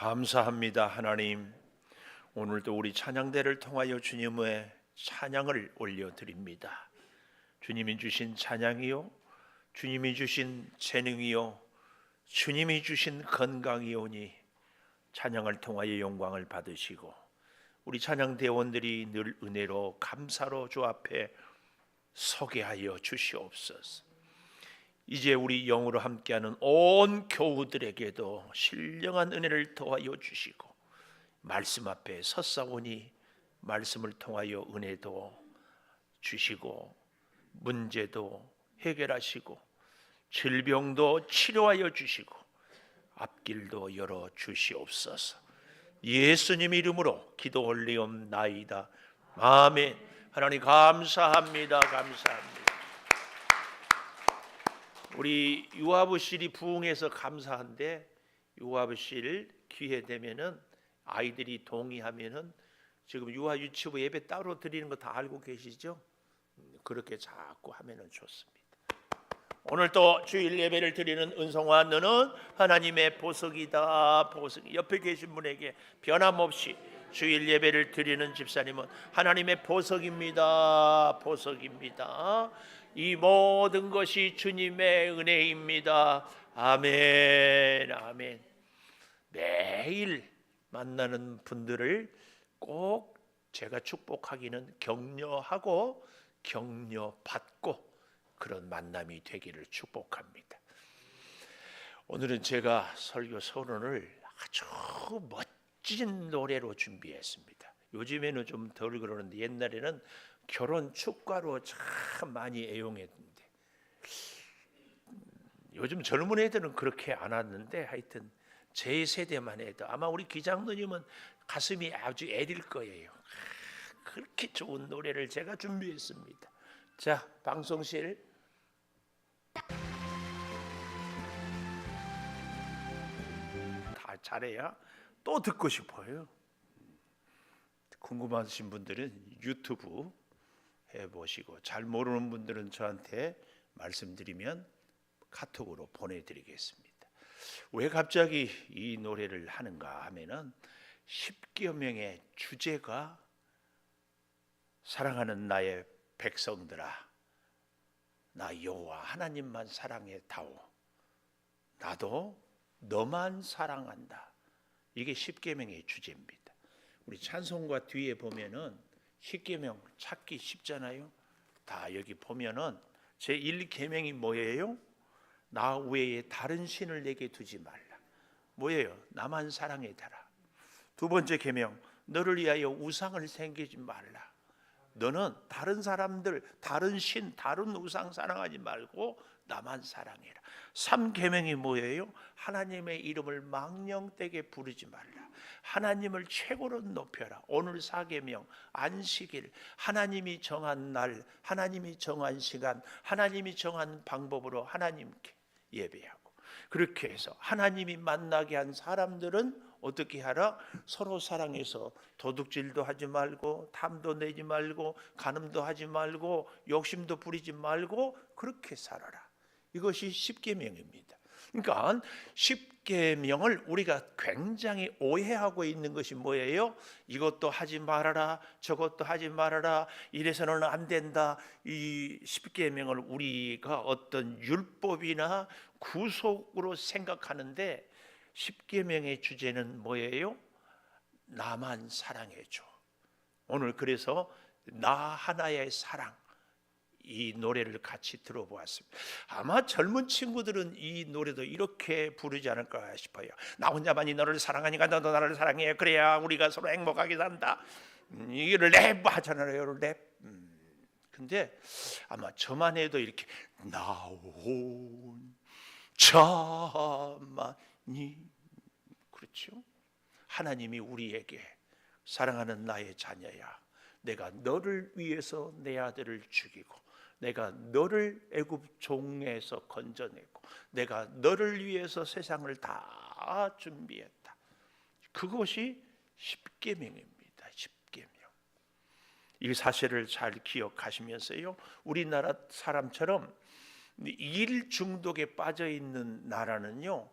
감사합니다. 하나님, 오늘도 우리 찬양대를 통하여 주님의 찬양을 올려드립니다. 주님이 주신 찬양이요, 주님이 주신 재능이요, 주님이 주신 건강이오니 찬양을 통하여 영광을 받으시고 우리 찬양대원들이 늘 은혜로 감사로 주 앞에 서게 하여 주시옵소서. 이제 우리 영으로 함께하는 온 교우들에게도 신령한 은혜를 더하여 주시고 말씀 앞에 섰사오니 말씀을 통하여 은혜도 주시고 문제도 해결하시고 질병도 치료하여 주시고 앞길도 열어 주시옵소서. 예수님 이름으로 기도 올리옵나이다. 아멘. 하나님 감사합니다. 감사합니다. 우리 유아부실이 부흥해서 감사한데, 유아부실 기회 되면은 아이들이 동의하면은 지금 유아 유치부 예배 따로 드리는 거 다 알고 계시죠? 그렇게 자꾸 하면은 좋습니다. 오늘 또 주일 예배를 드리는 은성화, 너는 하나님의 보석이다. 보석. 옆에 계신 분에게 변함없이 주일 예배를 드리는 집사님은 하나님의 보석입니다. 보석입니다. 이 모든 것이 주님의 은혜입니다. 아멘. 아멘. 매일 만나는 분들을 꼭 제가 축복하기는 격려하고 격려받고 그런 만남이 되기를 축복합니다. 오늘은 제가 설교 서론을 아주 멋진 노래로 준비했습니다. 요즘에는 좀 덜 그러는데 옛날에는 결혼 축가로 참 많이 애용했는데 요즘 젊은 애들은 그렇게 안 하는데 하여튼 제 세대만 해도 아마 우리 기장로님은 가슴이 아주 애릴 거예요. 그렇게 좋은 노래를 제가 준비했습니다. 자, 방송실 다 잘해야 또 듣고 싶어요. 궁금하신 분들은 유튜브 해보시고 잘 모르는 분들은 저한테 말씀드리면 카톡으로 보내드리겠습니다. 왜 갑자기 이 노래를 하는가 하면은 10여 명의 주제가 사랑하는 나의 백성들아, 나 여호와 하나님만 사랑해 다오, 나도 너만 사랑한다. 이게 10계명의 주제입니다. 우리 찬송가 뒤에 보면은 10계명 찾기 쉽잖아요. 다 여기 보면은 제 1계명이 뭐예요? 나 외에 다른 신을 내게 두지 말라. 뭐예요? 나만 사랑해 달라. 두 번째 계명, 너를 위하여 우상을 생기지 말라. 너는 다른 사람들, 다른 신, 다른 우상 사랑하지 말고 나만 사랑해라. 3계명이 뭐예요? 하나님의 이름을 망령되게 부르지 말라. 하나님을 최고로 높여라. 오늘 4계명, 안식일, 하나님이 정한 날, 하나님이 정한 시간, 하나님이 정한 방법으로 하나님께 예배하고, 그렇게 해서 하나님이 만나게 한 사람들은 어떻게 하라? 서로 사랑해서 도둑질도 하지 말고, 탐도 내지 말고, 간음도 하지 말고, 욕심도 부리지 말고 그렇게 살아라. 이것이 10계명입니다. 그러니까 10계명을 우리가 굉장히 오해하고 있는 것이 뭐예요? 이것도 하지 말아라, 저것도 하지 말아라, 이래서는 안 된다. 이 10계명을 우리가 어떤 율법이나 구속으로 생각하는데 10계명의 주제는 뭐예요? 나만 사랑해줘. 오늘 그래서 나 하나의 사랑, 이 노래를 같이 들어보았습니다. 아마 젊은 친구들은 이 노래도 이렇게 부르지 않을까 싶어요. 나 혼자만이 너를 사랑하니까 너도 나를 사랑해. 그래야 우리가 서로 행복하게 산다. 이거를 랩 하잖아요. 랩. 근데 아마 저만 해도 이렇게 나 혼자만이, 그렇죠? 하나님이 우리에게 사랑하는 나의 자녀야, 내가 너를 위해서 내 아들을 죽이고, 내가 너를 애굽 종에서 건져내고, 내가 너를 위해서 세상을 다 준비했다. 그것이 10계명입니다. 10계명. 이 사실을 잘 기억하시면서요, 우리나라 사람처럼 일 중독에 빠져 있는 나라는요,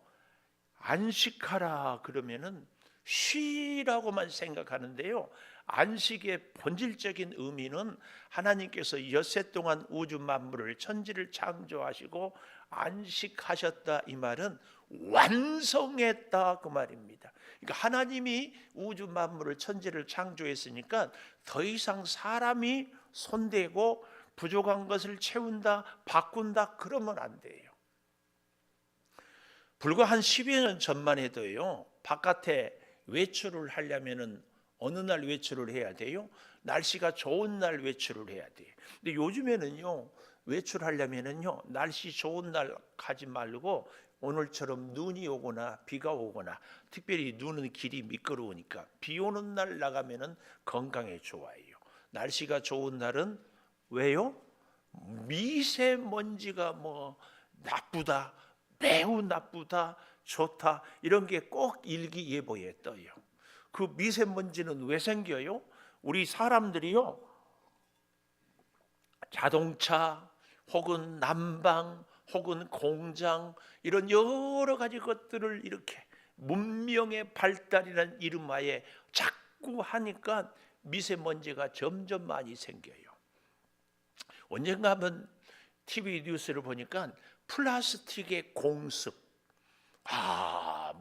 안식하라 그러면은 쉬라고만 생각하는데요, 안식의 본질적인 의미는 하나님께서 엿새 동안 우주 만물을 천지를 창조하시고 안식하셨다, 이 말은 완성했다 그 말입니다. 그러니까 하나님이 우주 만물을 천지를 창조했으니까 더 이상 사람이 손대고 부족한 것을 채운다, 바꾼다 그러면 안 돼요. 불과 한 10여 년 전만 해도요, 바깥에 외출을 하려면은 어느 날 외출을 해야 돼요? 날씨가 좋은 날 외출을 해야 돼요. 근데 요즘에는요, 외출하려면은요, 날씨 좋은 날 가지 말고 오늘처럼 눈이 오거나 비가 오거나, 특별히 눈은 길이 미끄러우니까 비 오는 날 나가면은 건강에 좋아요. 날씨가 좋은 날은 왜요? 미세먼지가 뭐 나쁘다, 매우 나쁘다, 좋다 이런 게 꼭 일기예보에 떠요. 그 미세먼지는 왜 생겨요? 우리 사람들이요, 자동차 혹은 난방 혹은 공장 이런 여러 가지 것들을 이렇게 문명의 발달이라는 이름하에 자꾸 하니까 미세먼지가 점점 많이 생겨요. 언젠가 한번 TV 뉴스를 보니까 플라스틱의 공습,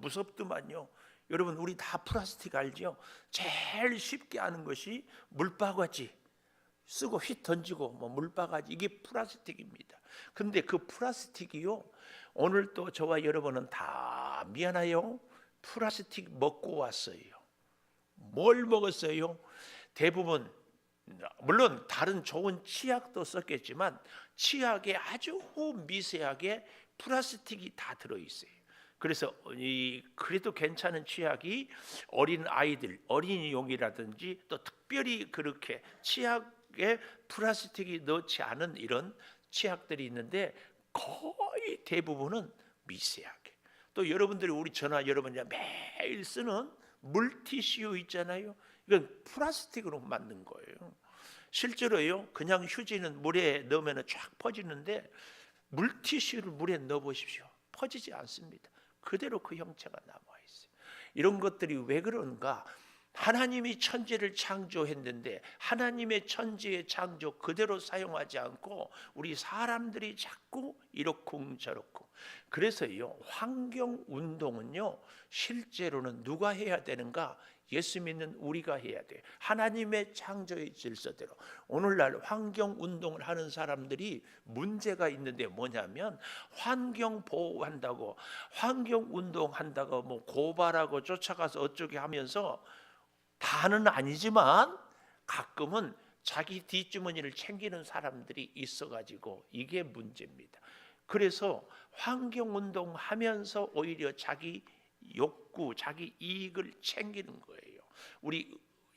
무섭더만요. 여러분, 우리 다 플라스틱 알죠? 제일 쉽게 아는 것이 물바가지 쓰고 휙 던지고 물바가지, 이게 플라스틱입니다. 근데 그 플라스틱이요, 오늘 또 저와 여러분은 다 미안해요, 플라스틱 먹고 왔어요. 뭘 먹었어요? 대부분 물론 다른 좋은 치약도 썼겠지만 치약에 아주 미세하게 플라스틱이 다 들어있어요. 그래서 그래도 괜찮은 치약이 어린 아이들, 어린이용이라든지 또 특별히 그렇게 치약에 플라스틱이 넣지 않은 이런 치약들이 있는데 거의 대부분은 미세하게. 또 여러분들이 우리 여러분이 매일 쓰는 물티슈 있잖아요. 이건 플라스틱으로 만든 거예요. 실제로요, 그냥 휴지는 물에 넣으면 쫙 퍼지는데 물티슈를 물에 넣어 보십시오. 퍼지지 않습니다. 그대로 그 형체가 남아 있어요. 이런 것들이 왜 그런가? 하나님이 천지를 창조했는데 하나님의 천지의 창조 그대로 사용하지 않고 우리 사람들이 자꾸 이렇쿵 저렇쿵. 그래서요, 환경 운동은요, 실제로는 누가 해야 되는가? 예수 믿는 우리가 해야 돼요. 하나님의 창조의 질서대로. 오늘날 환경 운동을 하는 사람들이 문제가 있는데 뭐냐면, 환경 보호한다고, 환경 운동한다고 뭐 고발하고 쫓아가서 어쩌게 하면서, 다는 아니지만 가끔은 자기 뒷주머니를 챙기는 사람들이 있어가지고 이게 문제입니다. 그래서 환경 운동하면서 오히려 자기 욕구, 자기 이익을 챙기는 거예요. 우리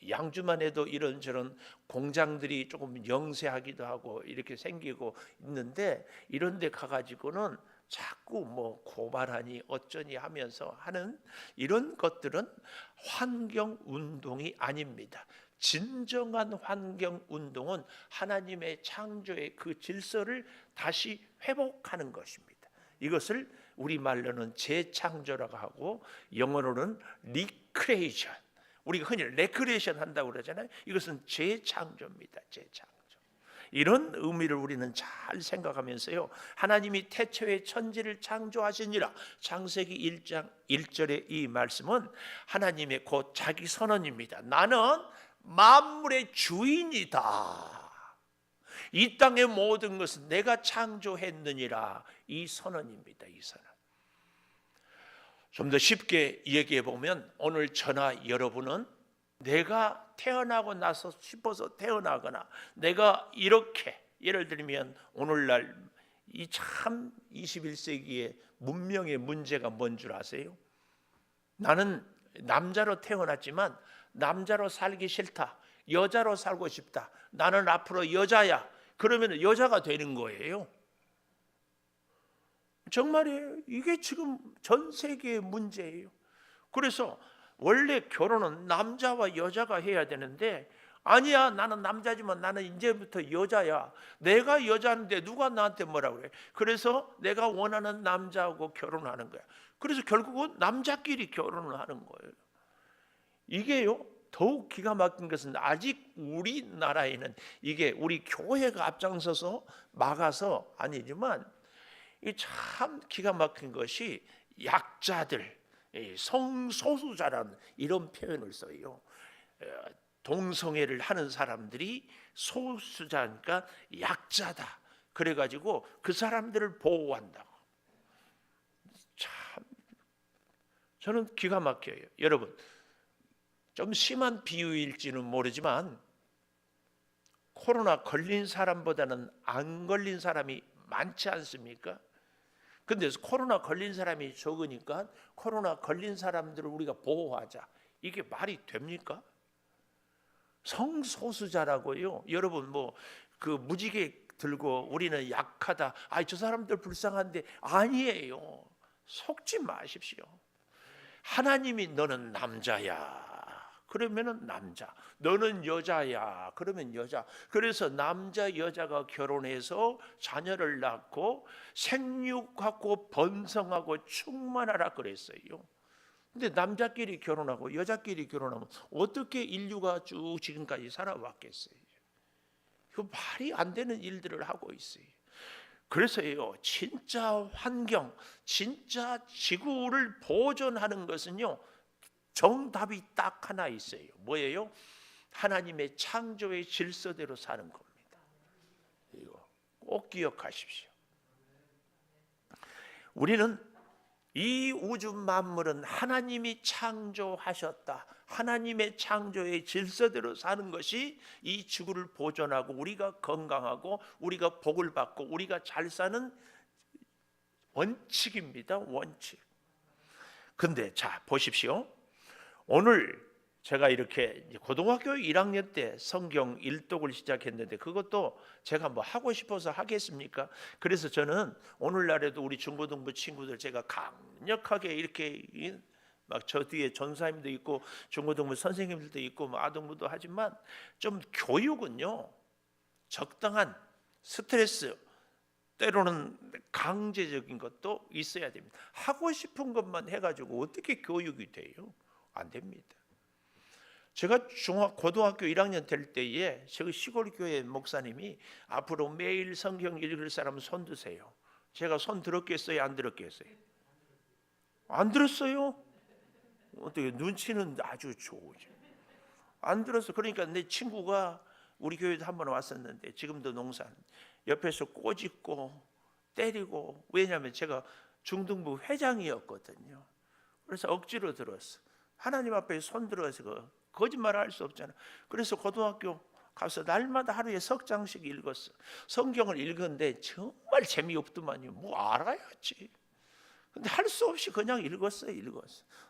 양주만 해도 이런저런 공장들이 조금 영세하기도 하고 이렇게 생기고 있는데, 이런 데 가가지고는 자꾸 뭐 고발하니 어쩌니 하면서 하는 이런 것들은 환경 운동이 아닙니다. 진정한 환경 운동은 하나님의 창조의 그 질서를 다시 회복하는 것입니다. 이것을 우리말로는 재창조라고 하고 영어로는 리크레이션, 우리가 흔히 레크레이션 한다고 그러잖아요. 이것은 재창조입니다. 재창조. 이런 의미를 우리는 잘 생각하면서요, 하나님이 태초에 천지를 창조하시니라, 창세기 1장 1절의 이 말씀은 하나님의 곧 자기 선언입니다. 나는 만물의 주인이다. 이 땅의 모든 것은 내가 창조했느니라. 이 선언입니다. 이 선언. 좀 더 쉽게 얘기해 보면, 오늘 저나 여러분은 내가 태어나고 나서 싶어서 태어나거나, 내가 이렇게, 예를 들면 오늘날 이 참 21세기의 문명의 문제가 뭔 줄 아세요? 나는 남자로 태어났지만 남자로 살기 싫다, 여자로 살고 싶다, 나는 앞으로 여자야, 그러면 여자가 되는 거예요. 정말이에요. 이게 지금 전 세계의 문제예요. 그래서 원래 결혼은 남자와 여자가 해야 되는데, 아니야, 나는 남자지만 나는 이제부터 여자야, 내가 여자인데 누가 나한테 뭐라고 그래. 그래서 내가 원하는 남자하고 결혼하는 거야. 그래서 결국은 남자끼리 결혼을 하는 거예요. 이게요, 더욱 기가 막힌 것은 아직 우리나라에는 이게 우리 교회가 앞장서서 막아서 아니지만 이 참 기가 막힌 것이 약자들, 성소수자라는 이런 표현을 써요. 동성애를 하는 사람들이 소수자니까 약자다. 그래가지고 그 사람들을 보호한다고. 참 저는 기가 막혀요. 여러분, 좀 심한 비유일지는 모르지만 코로나 걸린 사람보다는 안 걸린 사람이 많지 않습니까? 근데 코로나 걸린 사람이 적으니까 코로나 걸린 사람들을 우리가 보호하자. 이게 말이 됩니까? 성소수자라고요. 여러분 뭐 그 무지개 들고 우리는 약하다. 저 사람들 불쌍한데 아니에요. 속지 마십시오. 하나님이 너는 남자야. 그러면은 남자. 너는 여자야. 그러면 여자. 그래서 남자 여자가 결혼해서 자녀를 낳고 생육하고 번성하고 충만하라 그랬어요. 근데 남자끼리 결혼하고 여자끼리 결혼하면 어떻게 인류가 쭉 지금까지 살아왔겠어요? 이거 말이 안 되는 일들을 하고 있어요. 그래서요, 진짜 환경, 진짜 지구를 보존하는 것은요, 정답이 딱 하나 있어요. 뭐예요? 하나님의 창조의 질서대로 사는 겁니다. 이거 꼭 기억하십시오. 우리는 이 우주 만물은 하나님이 창조하셨다. 하나님의 창조의 질서대로 사는 것이 이 지구를 보존하고 우리가 건강하고 우리가 복을 받고 우리가 잘 사는 원칙입니다. 원칙. 근데 자 보십시오. 오늘 제가 이렇게 고등학교 1학년 때 성경 일독을 시작했는데 그것도 제가 뭐 하고 싶어서 하겠습니까? 그래서 저는 오늘날에도 우리 중고등부 친구들 제가 강력하게 이렇게 막 저 뒤에 전사님도 있고 중고등부 선생님들도 있고 뭐 아동부도 하지만 좀 교육은요 적당한 스트레스 때로는 강제적인 것도 있어야 됩니다. 하고 싶은 것만 해가지고 어떻게 교육이 돼요? 안 됩니다. 제가 고등학교 1학년 될 때에 저희 시골 교회 목사님이 앞으로 매일 성경 읽을 사람 손 드세요. 제가 손 들었겠어요? 안 들었겠어요? 안 들었어요? 어떻게 눈치는 아주 좋으죠. 안 들었어. 그러니까 내 친구가 우리 교회도 한번 왔었는데 지금도 농사 옆에서 꼬집고 때리고 왜냐하면 제가 중등부 회장이었거든요. 그래서 억지로 들었어. 하나님 앞에 손 들어서 거짓말 할 수 없잖아. 그래서 고등학교 가서 날마다 하루에 석 장씩 읽었어. 성경을 읽었는데 정말 재미없더만요. 뭐 알아야지. 근데 할 수 없이 그냥 읽었어요.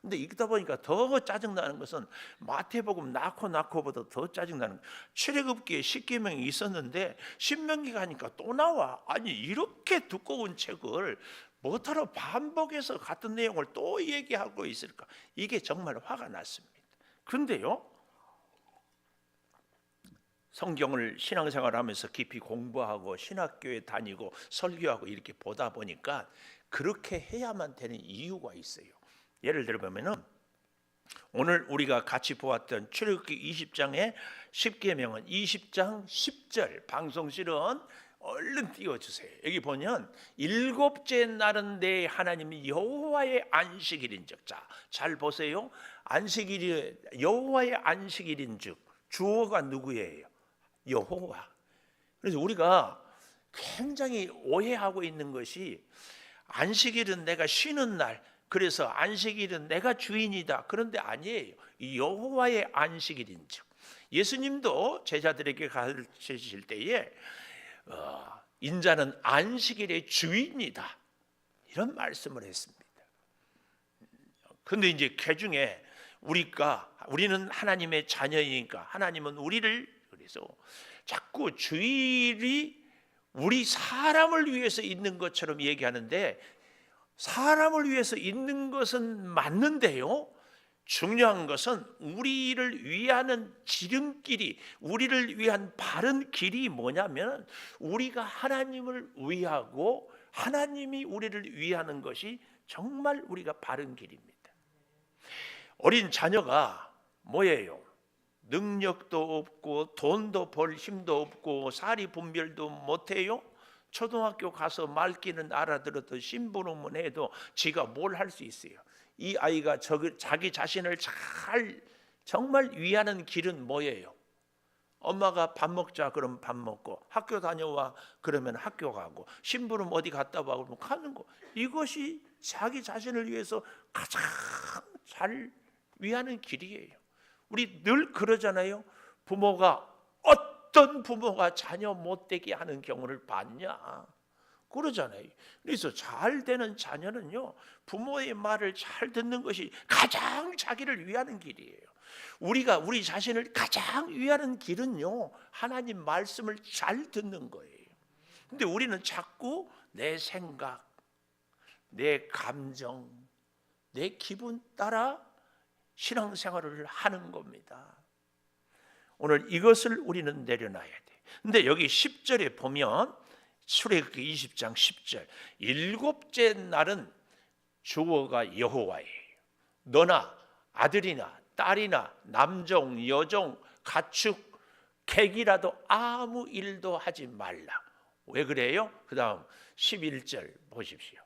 근데 읽다 보니까 더 짜증나는 것은 마태복음 낳고보다 더 짜증나는 거예요. 출애굽기에 십계명이 있었는데 신명기 가니까 또 나와. 아니 이렇게 두꺼운 책을 뭐하러 반복해서 같은 내용을 또 얘기하고 있을까? 이게 정말 화가 났습니다. 그런데요, 성경을 신앙생활하면서 깊이 공부하고 신학교에 다니고 설교하고 이렇게 보다 보니까 그렇게 해야만 되는 이유가 있어요. 예를 들어 보면은 오늘 우리가 같이 보았던 출애굽기 20장의 십계명은 20장 10절 방송실은 얼른 띄워주세요. 여기 보면 일곱째 날은 내 하나님 여호와의 안식일인즉. 자, 잘 보세요. 안식일이 여호와의 안식일인즉 주어가 누구예요? 여호와. 그래서 우리가 굉장히 오해하고 있는 것이 안식일은 내가 쉬는 날, 그래서 안식일은 내가 주인이다. 그런데 아니에요. 이 여호와의 안식일인즉. 예수님도 제자들에게 가르치실 때에 인자는 안식일의 주인이다. 이런 말씀을 했습니다. 그런데 이제 그 중에 우리는 하나님의 자녀이니까 하나님은 우리를 그래서 자꾸 주일이 우리 사람을 위해서 있는 것처럼 얘기하는데 사람을 위해서 있는 것은 맞는데요. 중요한 것은 우리를 위하는 지름길이 우리를 위한 바른 길이 뭐냐면 우리가 하나님을 위하고 하나님이 우리를 위하는 것이 정말 우리가 바른 길입니다. 어린 자녀가 뭐예요? 능력도 없고 돈도 벌 힘도 없고 사리 분별도 못해요. 초등학교 가서 말귀는 알아들어도 심부름은 해도 지가 뭘 할 수 있어요? 이 아이가 자기 자신을 잘 정말 위하는 길은 뭐예요? 엄마가 밥 먹자 그러면 밥 먹고, 학교 다녀와 그러면 학교 가고, 심부름 어디 갔다 와 그러면 가는 거. 이것이 자기 자신을 위해서 가장 잘 위하는 길이에요. 우리 늘 그러잖아요. 어떤 부모가 자녀 못되게 하는 경우를 봤냐 그러잖아요. 그래서 잘 되는 자녀는요, 부모의 말을 잘 듣는 것이 가장 자기를 위하는 길이에요. 우리가 우리 자신을 가장 위하는 길은요, 하나님 말씀을 잘 듣는 거예요. 근데 우리는 자꾸 내 생각, 내 감정, 내 기분 따라 신앙생활을 하는 겁니다. 오늘 이것을 우리는 내려놔야 돼. 근데 여기 10절에 보면 출애굽기 20장 10절, 일곱째 날은 주어가 여호와예요. 너나 아들이나 딸이나 남종 여종 가축 객이라도 아무 일도 하지 말라. 왜 그래요? 그 다음 11절 보십시오.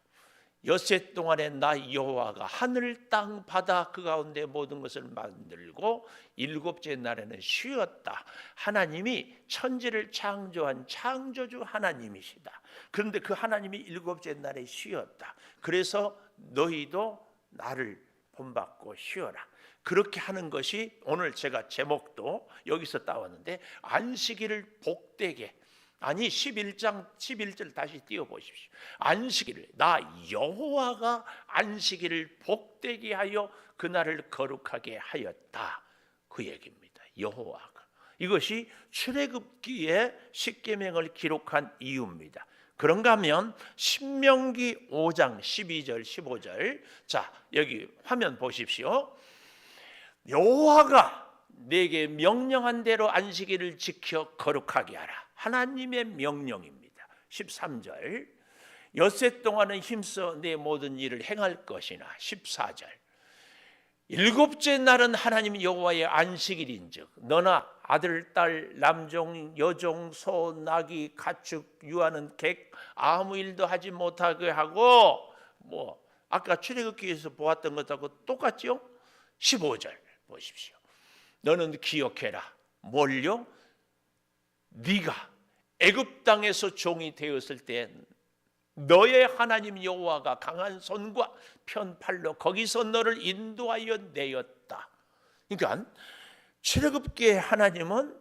엿새 동안에 나 여호와가 하늘 땅 바다 그 가운데 모든 것을 만들고 일곱째 날에는 쉬었다. 하나님이 천지를 창조한 창조주 하나님이시다. 그런데 그 하나님이 일곱째 날에 쉬었다. 그래서 너희도 나를 본받고 쉬어라. 그렇게 하는 것이 오늘 제가 제목도 여기서 따왔는데, 안식일을 복되게, 아니 11장 11절 다시 띄워보십시오. 안식일을 나 여호와가 안식일을 복되게 하여 그날을 거룩하게 하였다. 그 얘기입니다. 여호와가. 이것이 출애굽기의 십계명을 기록한 이유입니다. 그런가 하면 신명기 5장 12절 15절, 자 여기 화면 보십시오. 여호와가 내게 명령한 대로 안식일을 지켜 거룩하게 하라. 하나님의 명령입니다. 13절, 엿새 동안은 힘써 내 모든 일을 행할 것이나. 14절, 일곱째 날은 하나님 여호와의 안식일인즉 너나 아들, 딸, 남종, 여종, 소, 나귀, 가축, 유하는 객 아무 일도 하지 못하게 하고, 아까 출애굽기에서 보았던 것하고 똑같죠? 15절 보십시오. 너는 기억해라. 뭘요? 네가 애굽 땅에서 종이 되었을 때 너의 하나님 여호와가 강한 손과 편팔로 거기서 너를 인도하여 내었다. 그러니까 출애굽기의 하나님은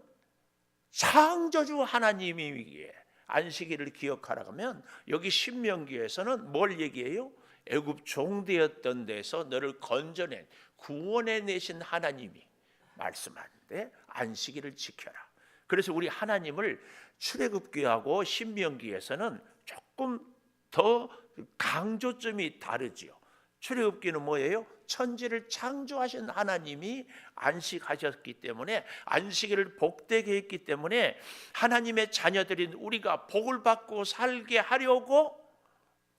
창조주 하나님이기에 안식일을 기억하라고 하면, 여기 신명기에서는 뭘 얘기해요? 애굽 종되었던 데서 너를 건져낸, 구원해 내신 하나님이 말씀하는데 안식일을 지켜라. 그래서 우리 하나님을 출애굽기하고 신명기에서는 조금 더 강조점이 다르지요. 출애굽기는 뭐예요? 천지를 창조하신 하나님이 안식하셨기 때문에, 안식일을 복되게 했기 때문에 하나님의 자녀들인 우리가 복을 받고 살게 하려고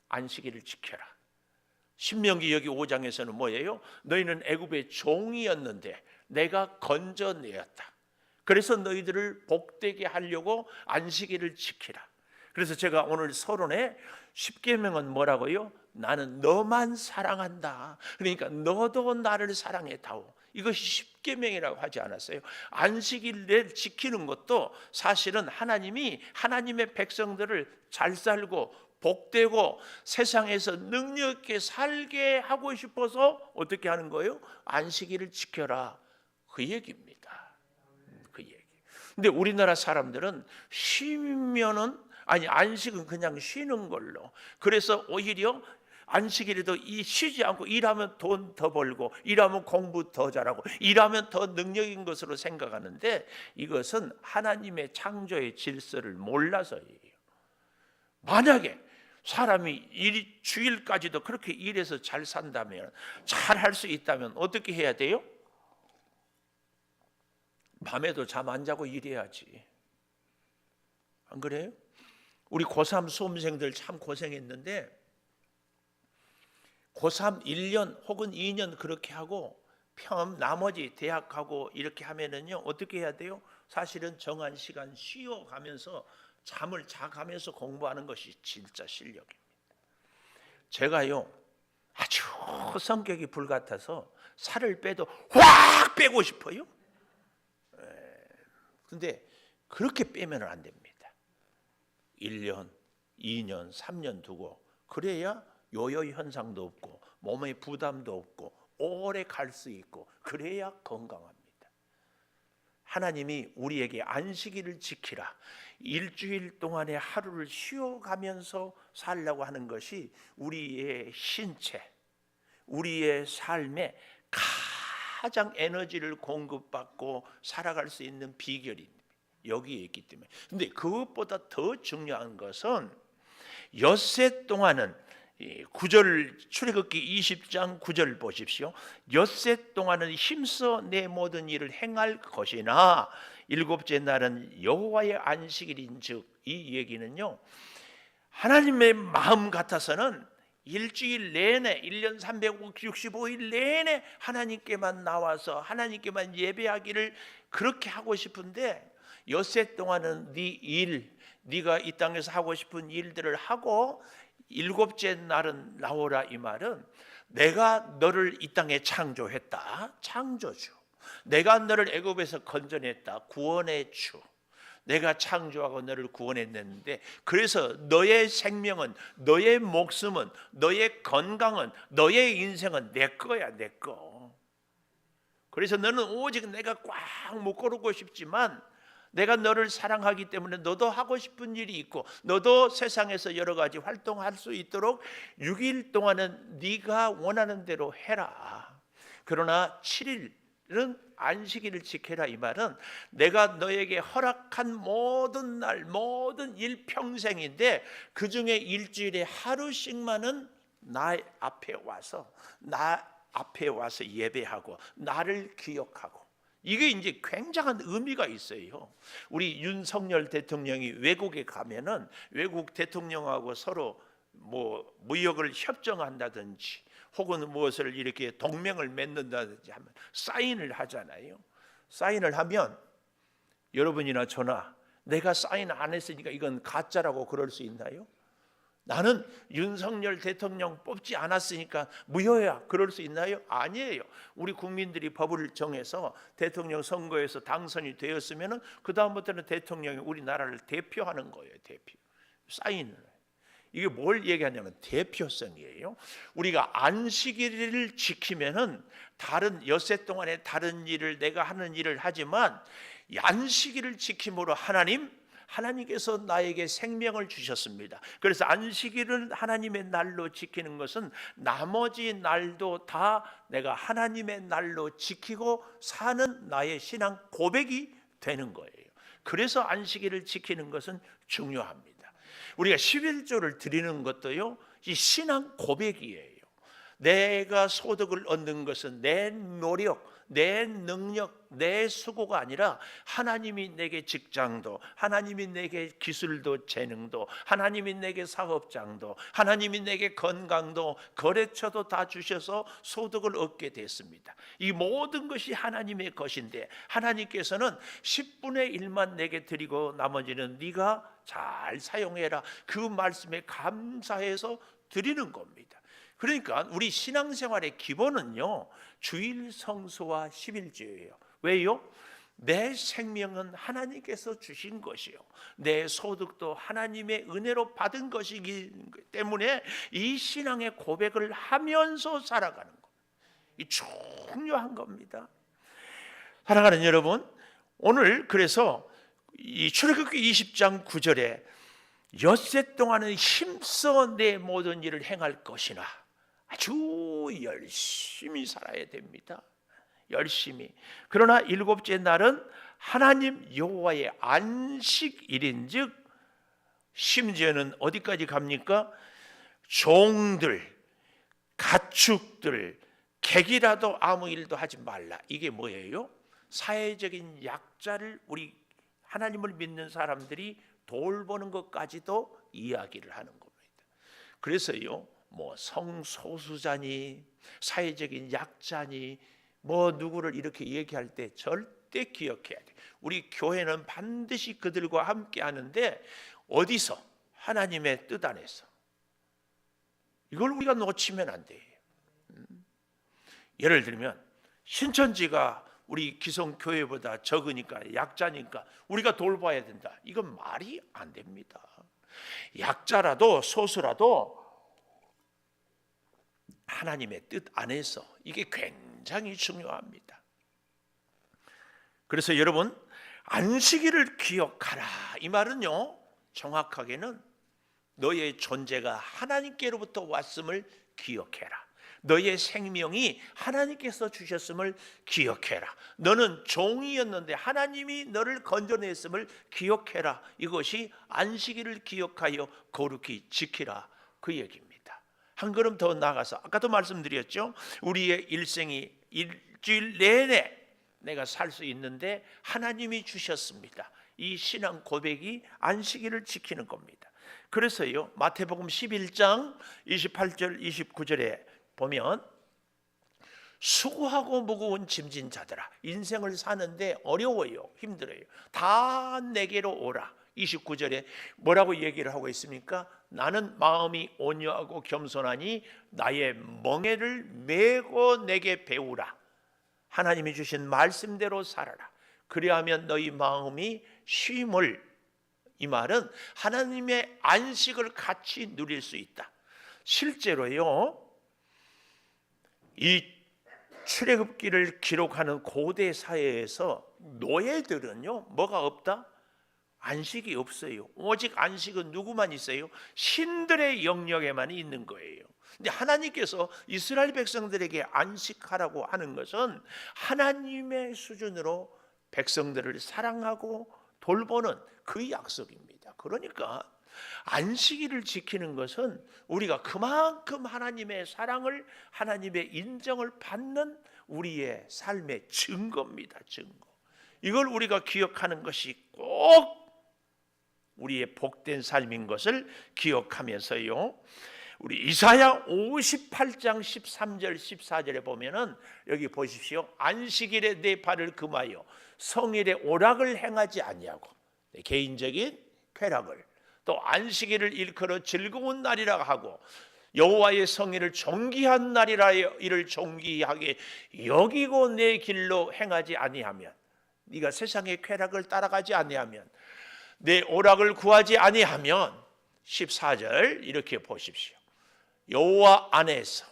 안식일을 지켜라. 신명기 여기 5장에서는 뭐예요? 너희는 애굽의 종이었는데 내가 건져내었다. 그래서 너희들을 복되게 하려고 안식일을 지키라. 그래서 제가 오늘 서론에 십계명은 뭐라고요? 나는 너만 사랑한다. 그러니까 너도 나를 사랑해다오. 이것이 십계명이라고 하지 않았어요? 안식일을 지키는 것도 사실은 하나님이 하나님의 백성들을 잘 살고 복되고 세상에서 능력 있게 살게 하고 싶어서 어떻게 하는 거예요? 안식일을 지켜라. 그 얘기입니다. 그 얘기. 근데 우리나라 사람들은 안식은 그냥 쉬는 걸로. 그래서 오히려 안식일에도 쉬지 않고 일하면 돈 더 벌고, 일하면 공부 더 잘하고, 일하면 더 능력인 것으로 생각하는데, 이것은 하나님의 창조의 질서를 몰라서예요. 만약에 사람이 주일까지도 그렇게 일해서 잘 산다면, 잘 할 수 있다면 어떻게 해야 돼요? 밤에도 잠 안 자고 일해야지. 안 그래요? 우리 고3 수험생들 참 고생했는데, 고3 1년 혹은 2년 그렇게 하고 나머지 대학하고 이렇게 하면은요 어떻게 해야 돼요? 사실은 정한 시간 쉬어가면서 잠을 자가면서 공부하는 것이 진짜 실력입니다. 제가요 아주 성격이 불같아서 살을 빼도 확 빼고 싶어요. 근데 그렇게 빼면 안 됩니다. 1년, 2년, 3년 두고 그래야 요요 현상도 없고 몸에 부담도 없고 오래 갈 수 있고 그래야 건강합니다. 하나님이 우리에게 안식일을 지키라, 일주일 동안의 하루를 쉬어가면서 살라고 하는 것이 우리의 신체, 우리의 삶에 가장 에너지를 공급받고 살아갈 수 있는 비결이 여기에 있기 때문에. 근데 그것보다 더 중요한 것은 엿새 동안은 9절 출애굽기 20장 9절 보십시오. 엿새 동안은 힘써 내 모든 일을 행할 것이나 일곱째 날은 여호와의 안식일인즉, 이 얘기는요 하나님의 마음 같아서는 일주일 내내 1년 365일 내내 하나님께만 나와서 하나님께만 예배하기를 그렇게 하고 싶은데, 엿새 동안은 네가 이 땅에서 하고 싶은 일들을 하고 일곱째 날은 나오라. 이 말은 내가 너를 이 땅에 창조했다, 창조주. 내가 너를 애굽에서 건져냈다, 구원의 주. 내가 창조하고 너를 구원했는데, 그래서 너의 생명은, 너의 목숨은, 너의 건강은, 너의 인생은 내 거야, 내 거. 그래서 너는 오직 내가 꽉 묶어놓고 싶지만 내가 너를 사랑하기 때문에 너도 하고 싶은 일이 있고 너도 세상에서 여러 가지 활동할 수 있도록 6일 동안은 네가 원하는 대로 해라. 그러나 7일은 안식일을 지켜라. 이 말은 내가 너에게 허락한 모든 날, 모든 일평생인데 그 중에 일주일에 하루씩만은 나 앞에 와서 예배하고 나를 기억하고, 이게 이제 굉장한 의미가 있어요. 우리 윤석열 대통령이 외국에 가면은 외국 대통령하고 서로 뭐 무역을 협정한다든지 혹은 무엇을 이렇게 동맹을 맺는다든지 하면 사인을 하잖아요. 사인을 하면 여러분이나 저나 내가 사인 안 했으니까 이건 가짜라고 그럴 수 있나요? 나는 윤석열 대통령 뽑지 않았으니까 무효야 그럴 수 있나요? 아니에요. 우리 국민들이 법을 정해서 대통령 선거에서 당선이 되었으면 그 다음부터는 대통령이 우리나라를 대표하는 거예요. 대표. 사인을. 이게 뭘 얘기하냐면 대표성이에요. 우리가 안식일을 지키면은 다른 엿새 동안에 다른 일을 내가 하는 일을 하지만 안식일을 지킴으로 하나님께서 나에게 생명을 주셨습니다. 그래서 안식일은 하나님의 날로 지키는 것은 나머지 날도 다 내가 하나님의 날로 지키고 사는 나의 신앙 고백이 되는 거예요. 그래서 안식일을 지키는 것은 중요합니다. 우리가 11조를 드리는 것도요, 이 신앙 고백이에요. 내가 소득을 얻는 것은 내 노력, 내 능력, 내 수고가 아니라 하나님이 내게 직장도, 하나님이 내게 기술도, 재능도, 하나님이 내게 사업장도, 하나님이 내게 건강도, 거래처도 다 주셔서 소득을 얻게 됐습니다. 이 모든 것이 하나님의 것인데 하나님께서는 10분의 1만 내게 드리고 나머지는 네가 잘 사용해라, 그 말씀에 감사해서 드리는 겁니다. 그러니까 우리 신앙생활의 기본은요, 주일 성수와 11조예요. 왜요? 내 생명은 하나님께서 주신 것이요, 내 소득도 하나님의 은혜로 받은 것이기 때문에 이 신앙의 고백을 하면서 살아가는 것, 이 중요한 겁니다. 사랑하는 여러분, 오늘 그래서 이 출애굽기 20장 9절에 엿새 동안은 힘써 내 모든 일을 행할 것이나, 아주 열심히 살아야 됩니다. 열심히. 그러나 일곱째 날은 하나님 여호와의 안식일인즉, 심지어는 어디까지 갑니까? 종들, 가축들, 객이라도 아무 일도 하지 말라. 이게 뭐예요? 사회적인 약자를 우리 하나님을 믿는 사람들이 돌보는 것까지도 이야기를 하는 겁니다. 그래서요, 뭐 성소수자니 사회적인 약자니 뭐 누구를 이렇게 얘기할 때 절대 기억해야 돼. 우리 교회는 반드시 그들과 함께 하는데 어디서? 하나님의 뜻 안에서. 이걸 우리가 놓치면 안 돼요. 예를 들면 신천지가 우리 기성교회보다 적으니까, 약자니까 우리가 돌봐야 된다. 이건 말이 안 됩니다. 약자라도 소수라도 하나님의 뜻 안에서, 이게 굉장히 중요합니다. 그래서 여러분, 안식일을 기억하라, 이 말은요, 정확하게는 너의 존재가 하나님께로부터 왔음을 기억해라. 너의 생명이 하나님께서 주셨음을 기억해라. 너는 종이었는데 하나님이 너를 건져냈음을 기억해라. 이것이 안식일을 기억하여 거룩히 지키라, 그 얘기입니다. 한 걸음 더 나아가서, 아까도 말씀드렸죠, 우리의 일생이 일주일 내내 내가 살 수 있는데 하나님이 주셨습니다. 이 신앙 고백이 안식일을 지키는 겁니다. 그래서요, 마태복음 11장 28절 29절에 보면, 수고하고 무거운 짐진 자들아, 인생을 사는데 어려워요, 힘들어요, 다 내게로 오라. 29절에 뭐라고 얘기를 하고 있습니까? 나는 마음이 온유하고 겸손하니 나의 멍에를 메고 내게 배우라. 하나님이 주신 말씀대로 살아라. 그리하면 너희 마음이 쉼을, 이 말은 하나님의 안식을 같이 누릴 수 있다. 실제로요, 이 출애굽기를 기록하는 고대 사회에서 노예들은요, 뭐가 없다? 안식이 없어요. 오직 안식은 누구만 있어요? 신들의 영역에만 있는 거예요. 근데 하나님께서 이스라엘 백성들에게 안식하라고 하는 것은 하나님의 수준으로 백성들을 사랑하고 돌보는 그 약속입니다. 그러니까 안식일을 지키는 것은 우리가 그만큼 하나님의 사랑을, 하나님의 인정을 받는 우리의 삶의 증거입니다. 증거. 이걸 우리가 기억하는 것이 꼭 우리의 복된 삶인 것을 기억하면서요, 우리 이사야 58장 13절 14절에 보면은, 여기 보십시오. 안식일에 내 발을 금하여 성일에 오락을 행하지 아니하고, 내 개인적인 쾌락을, 또 안식일을 일컬어 즐거운 날이라 하고 여호와의 성일을 존귀한 날이라 이를 존귀하게 여기고 내 길로 행하지 아니하면, 네가 세상의 쾌락을 따라가지 아니하면, 내 오락을 구하지 아니하면, 14절 이렇게 보십시오. 여호와 안에서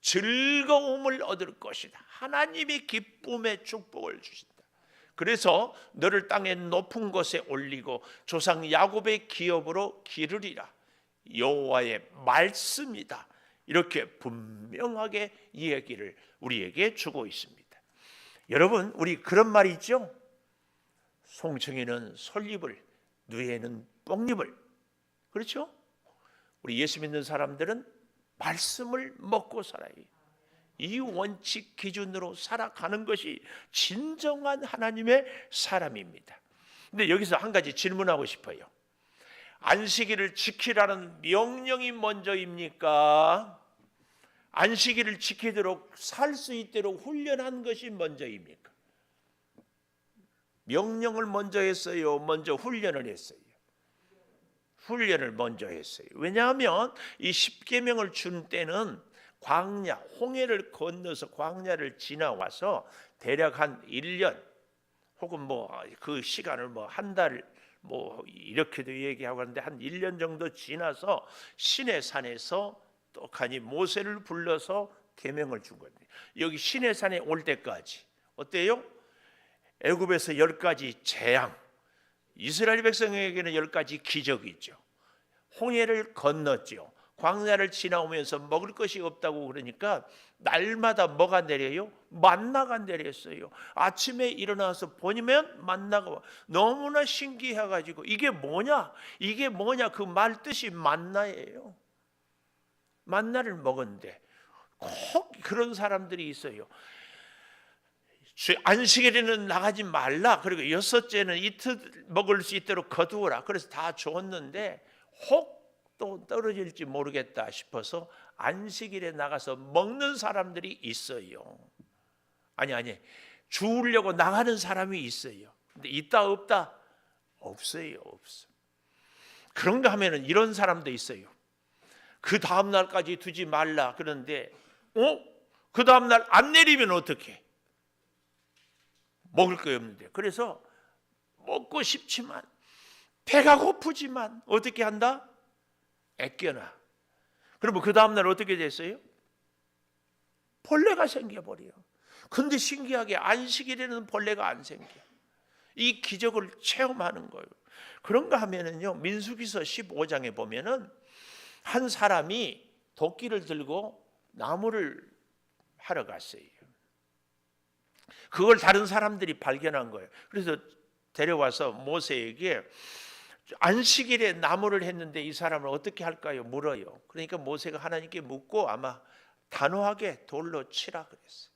즐거움을 얻을 것이다. 하나님이 기쁨의 축복을 주신다. 그래서 너를 땅의 높은 곳에 올리고 조상 야곱의 기업으로 기르리라. 여호와의 말씀이다. 이렇게 분명하게 이 얘기를 우리에게 주고 있습니다. 여러분, 우리 그런 말이 있죠? 송청이는 솔잎을, 누에는 뽕잎을. 그렇죠? 우리 예수 믿는 사람들은 말씀을 먹고 살아요. 이 원칙 기준으로 살아가는 것이 진정한 하나님의 사람입니다. 근데 여기서 한 가지 질문하고 싶어요. 안식일을 지키라는 명령이 먼저입니까? 안식일을 지키도록 살 수 있도록 훈련한 것이 먼저입니까? 명령을 먼저 했어요? 먼저 훈련을 했어요? 훈련을 먼저 했어요. 왜냐하면 이 십계명을 준 때는 광야, 홍해를 건너서 광야를 지나와서 대략 한 1년 혹은 뭐 그 시간을 뭐 한 달 뭐 이렇게도 얘기하고 하는데, 한 1년 정도 지나서 시내산에서 떡하니 모세를 불러서 계명을 준 겁니다. 여기 시내산에 올 때까지 어때요? 애굽에서 10가지 재앙, 이스라엘 백성에게는 10가지 기적이 있죠. 홍해를 건넜죠. 광야를 지나오면서 먹을 것이 없다고 그러니까 날마다 뭐가 내려요? 만나가 내렸어요. 아침에 일어나서 보면 만나가 너무나 신기해가지고, 이게 뭐냐? 이게 뭐냐? 그 말 뜻이 만나예요. 만나를 먹었는데 꼭 그런 사람들이 있어요. 안식일에는 나가지 말라. 그리고 6째는 이틀 먹을 수 있도록 거두어라. 그래서 다 줬는데 혹 또 떨어질지 모르겠다 싶어서 안식일에 나가서 먹는 사람들이 있어요. 아니 죽으려고 나가는 사람이 있어요. 근데 있다 없다? 없어요. 없어. 그런가 하면은 이런 사람도 있어요. 그 다음 날까지 두지 말라 그러는데 그 다음 날 안 내리면 어떡해? 먹을 거 없는데. 그래서 먹고 싶지만 배가 고프지만 어떻게 한다? 애껴나. 그러면 그 다음 날 어떻게 됐어요? 벌레가 생겨버려요. 근데 신기하게 안식일에는 벌레가 안 생겨. 이 기적을 체험하는 거예요. 그런가 하면은요, 민수기서 15장에 보면은 한 사람이 도끼를 들고 나무를 하러 갔어요. 그걸 다른 사람들이 발견한 거예요. 그래서 데려와서 모세에게 안식일에 나무를 했는데 이 사람을 어떻게 할까요? 물어요. 그러니까 모세가 하나님께 묻고 아마 단호하게 돌로 치라 그랬어요.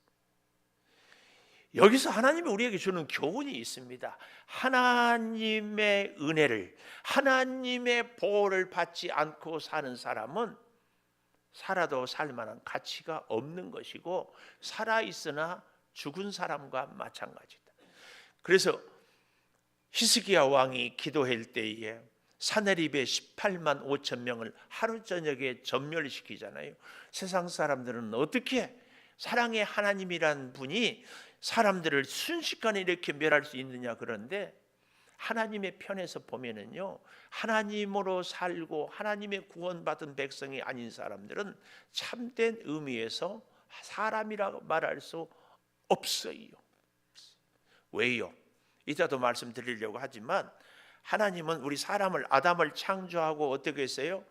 여기서 하나님이 우리에게 주는 교훈이 있습니다. 하나님의 은혜를, 하나님의 보호를 받지 않고 사는 사람은 살아도 살만한 가치가 없는 것이고 살아있으나 죽은 사람과 마찬가지다. 그래서 히스기야 왕이 기도할 때에 사네립의 18만 5천 명을 하루 저녁에 전멸시키잖아요. 세상 사람들은 어떻게 사랑의 하나님이란 분이 사람들을 순식간에 이렇게 멸할 수 있느냐. 그런데 하나님의 편에서 보면은요, 하나님으로 살고 하나님의 구원받은 백성이 아닌 사람들은 참된 의미에서 사람이라고 말할 수 없어요. 왜요? 이따도 말씀드리려고 하지만 하나님은 우리 사람을 아담을 창조하고 어떻게 했어요?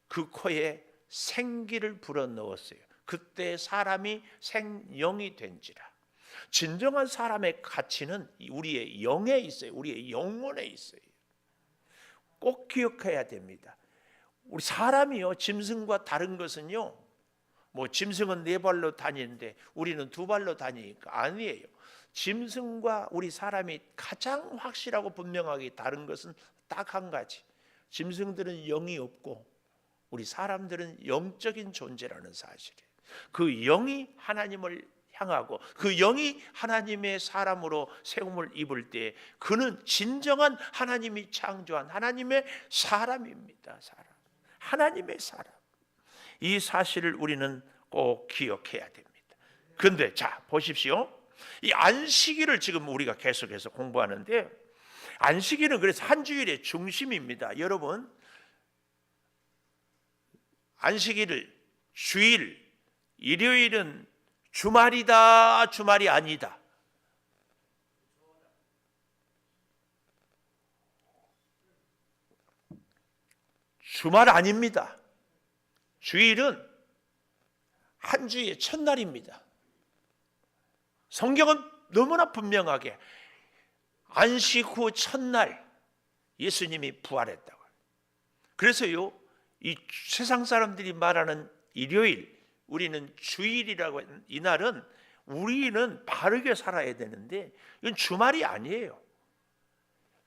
그 코에 생기를 불어넣었어요. 그때 사람이 생영이 된지라. 진정한 사람의 가치는 우리의 영에 있어요. 우리의 영혼에 있어요. 꼭 기억해야 됩니다. 우리 사람이요, 짐승과 다른 것은요, 뭐 짐승은 4발로 다니는데 우리는 2발로 다니니까 아니에요. 짐승과 우리 사람이 가장 확실하고 분명하게 다른 것은 딱 한 가지. 짐승들은 영이 없고 우리 사람들은 영적인 존재라는 사실이에요. 그 영이 하나님을 향하고 그 영이 하나님의 사람으로 세움을 입을 때 그는 진정한 하나님이 창조한 하나님의 사람입니다. 사람. 하나님의 사람. 이 사실을 우리는 꼭 기억해야 됩니다. 그런데 자, 보십시오. 이 안식일을 지금 우리가 계속해서 공부하는데 안식일은 그래서 한 주일의 중심입니다. 여러분, 안식일을 주일, 일요일은 주말이다, 주말이 아니다. 주말 아닙니다. 주일은 한 주의 첫날입니다. 성경은 너무나 분명하게 안식 후 첫날 예수님이 부활했다고. 그래서요, 이 세상 사람들이 말하는 일요일, 우리는 주일이라고 하는 이날은 우리는 바르게 살아야 되는데 이건 주말이 아니에요.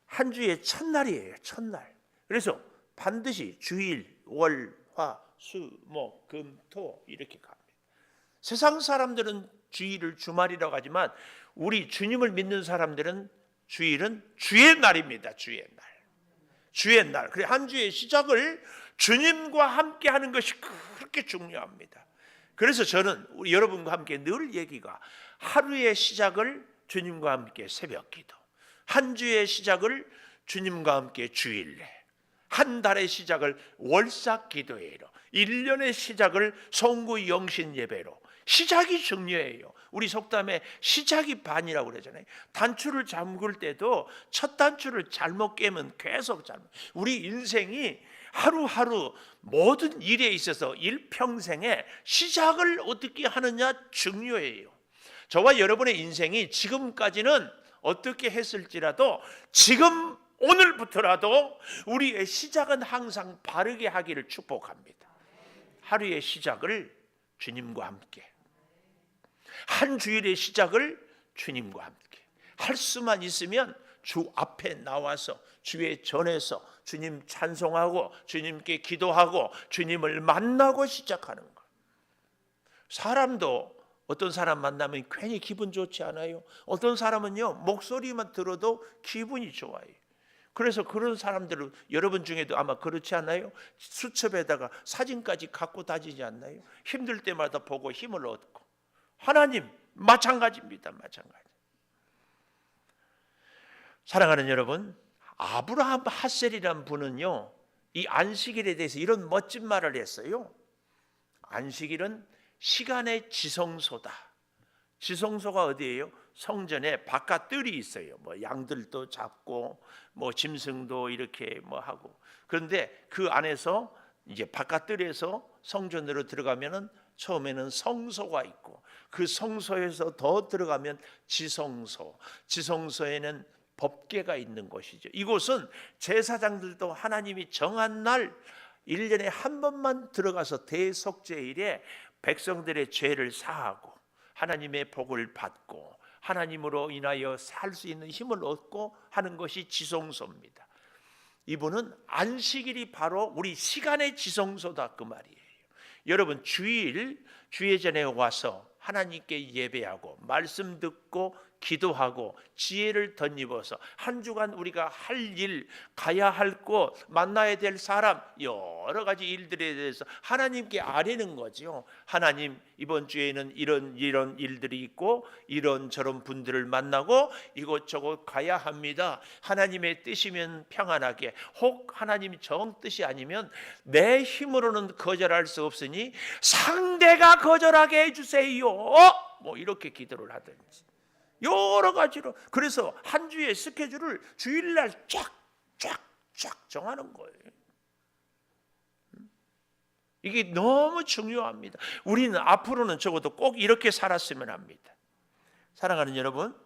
한 주의 첫날이에요. 첫날. 그래서 반드시 주일, 월, 화, 수, 목, 금, 토 이렇게 갑니다. 세상 사람들은 주일을 주말이라고 하지만 우리 주님을 믿는 사람들은 주일은 주의 날입니다. 주의 날. 주의 날. 그래 한 주의 시작을 주님과 함께 하는 것이 그렇게 중요합니다. 그래서 저는 우리 여러분과 함께 늘 얘기가 하루의 시작을 주님과 함께 새벽기도, 한 주의 시작을 주님과 함께 주일례, 한 달의 시작을 월삭기도회로, 1년의 시작을 성구 영신 예배로. 시작이 중요해요. 우리 속담에 시작이 반이라고 그러잖아요. 단추를 잠글 때도 첫 단추를 잘못 깨면 계속 잘못. 우리 인생이 하루하루 모든 일에 있어서 일평생에 시작을 어떻게 하느냐 중요해요. 저와 여러분의 인생이 지금까지는 어떻게 했을지라도 지금 오늘부터라도 우리의 시작은 항상 바르게 하기를 축복합니다. 하루의 시작을 주님과 함께, 한 주일의 시작을 주님과 함께 할 수만 있으면 주 앞에 나와서 주의 전에서 주님 찬송하고 주님께 기도하고 주님을 만나고 시작하는 것. 사람도 어떤 사람 만나면 괜히 기분 좋지 않아요? 어떤 사람은요, 목소리만 들어도 기분이 좋아요. 그래서 그런 사람들은 여러분 중에도 아마 그렇지 않나요? 수첩에다가 사진까지 갖고 다니지 않나요? 힘들 때마다 보고 힘을 얻고. 하나님 마찬가지입니다. 마찬가지. 사랑하는 여러분, 아브라함 핫셀이라는 분은요, 이 안식일에 대해서 이런 멋진 말을 했어요. 안식일은 시간의 지성소다. 지성소가 어디예요? 성전에 바깥 뜰이 있어요. 뭐 양들도 잡고 뭐 짐승도 이렇게 뭐 하고. 그런데 그 안에서 이제 바깥 뜰에서 성전으로 들어가면은 처음에는 성소가 있고, 그 성소에서 더 들어가면 지성소. 지성소에는 법궤가 있는 곳이죠. 이곳은 제사장들도 하나님이 정한 날 1년에 한 번만 들어가서 대속죄일에 백성들의 죄를 사하고 하나님의 복을 받고 하나님으로 인하여 살 수 있는 힘을 얻고 하는 것이 지성소입니다. 이분은 안식일이 바로 우리 시간의 지성소다 그 말이에요. 여러분 주일 주예전에 와서 하나님께 예배하고 말씀 듣고 기도하고 지혜를 덧입어서 한 주간 우리가 할 일, 가야 할 곳, 만나야 될 사람, 여러 가지 일들에 대해서 하나님께 아뢰는 거죠. 하나님, 이번 주에는 이런 일들이 있고 이런저런 분들을 만나고 이곳저곳 가야 합니다. 하나님의 뜻이면 평안하게, 혹 하나님 정 뜻이 아니면 내 힘으로는 거절할 수 없으니 상대가 거절하게 해주세요. 뭐 이렇게 기도를 하든지 여러 가지로. 그래서 한 주의 스케줄을 주일날 쫙 정하는 거예요. 이게 너무 중요합니다. 우리는 앞으로는 적어도 꼭 이렇게 살았으면 합니다. 사랑하는 여러분,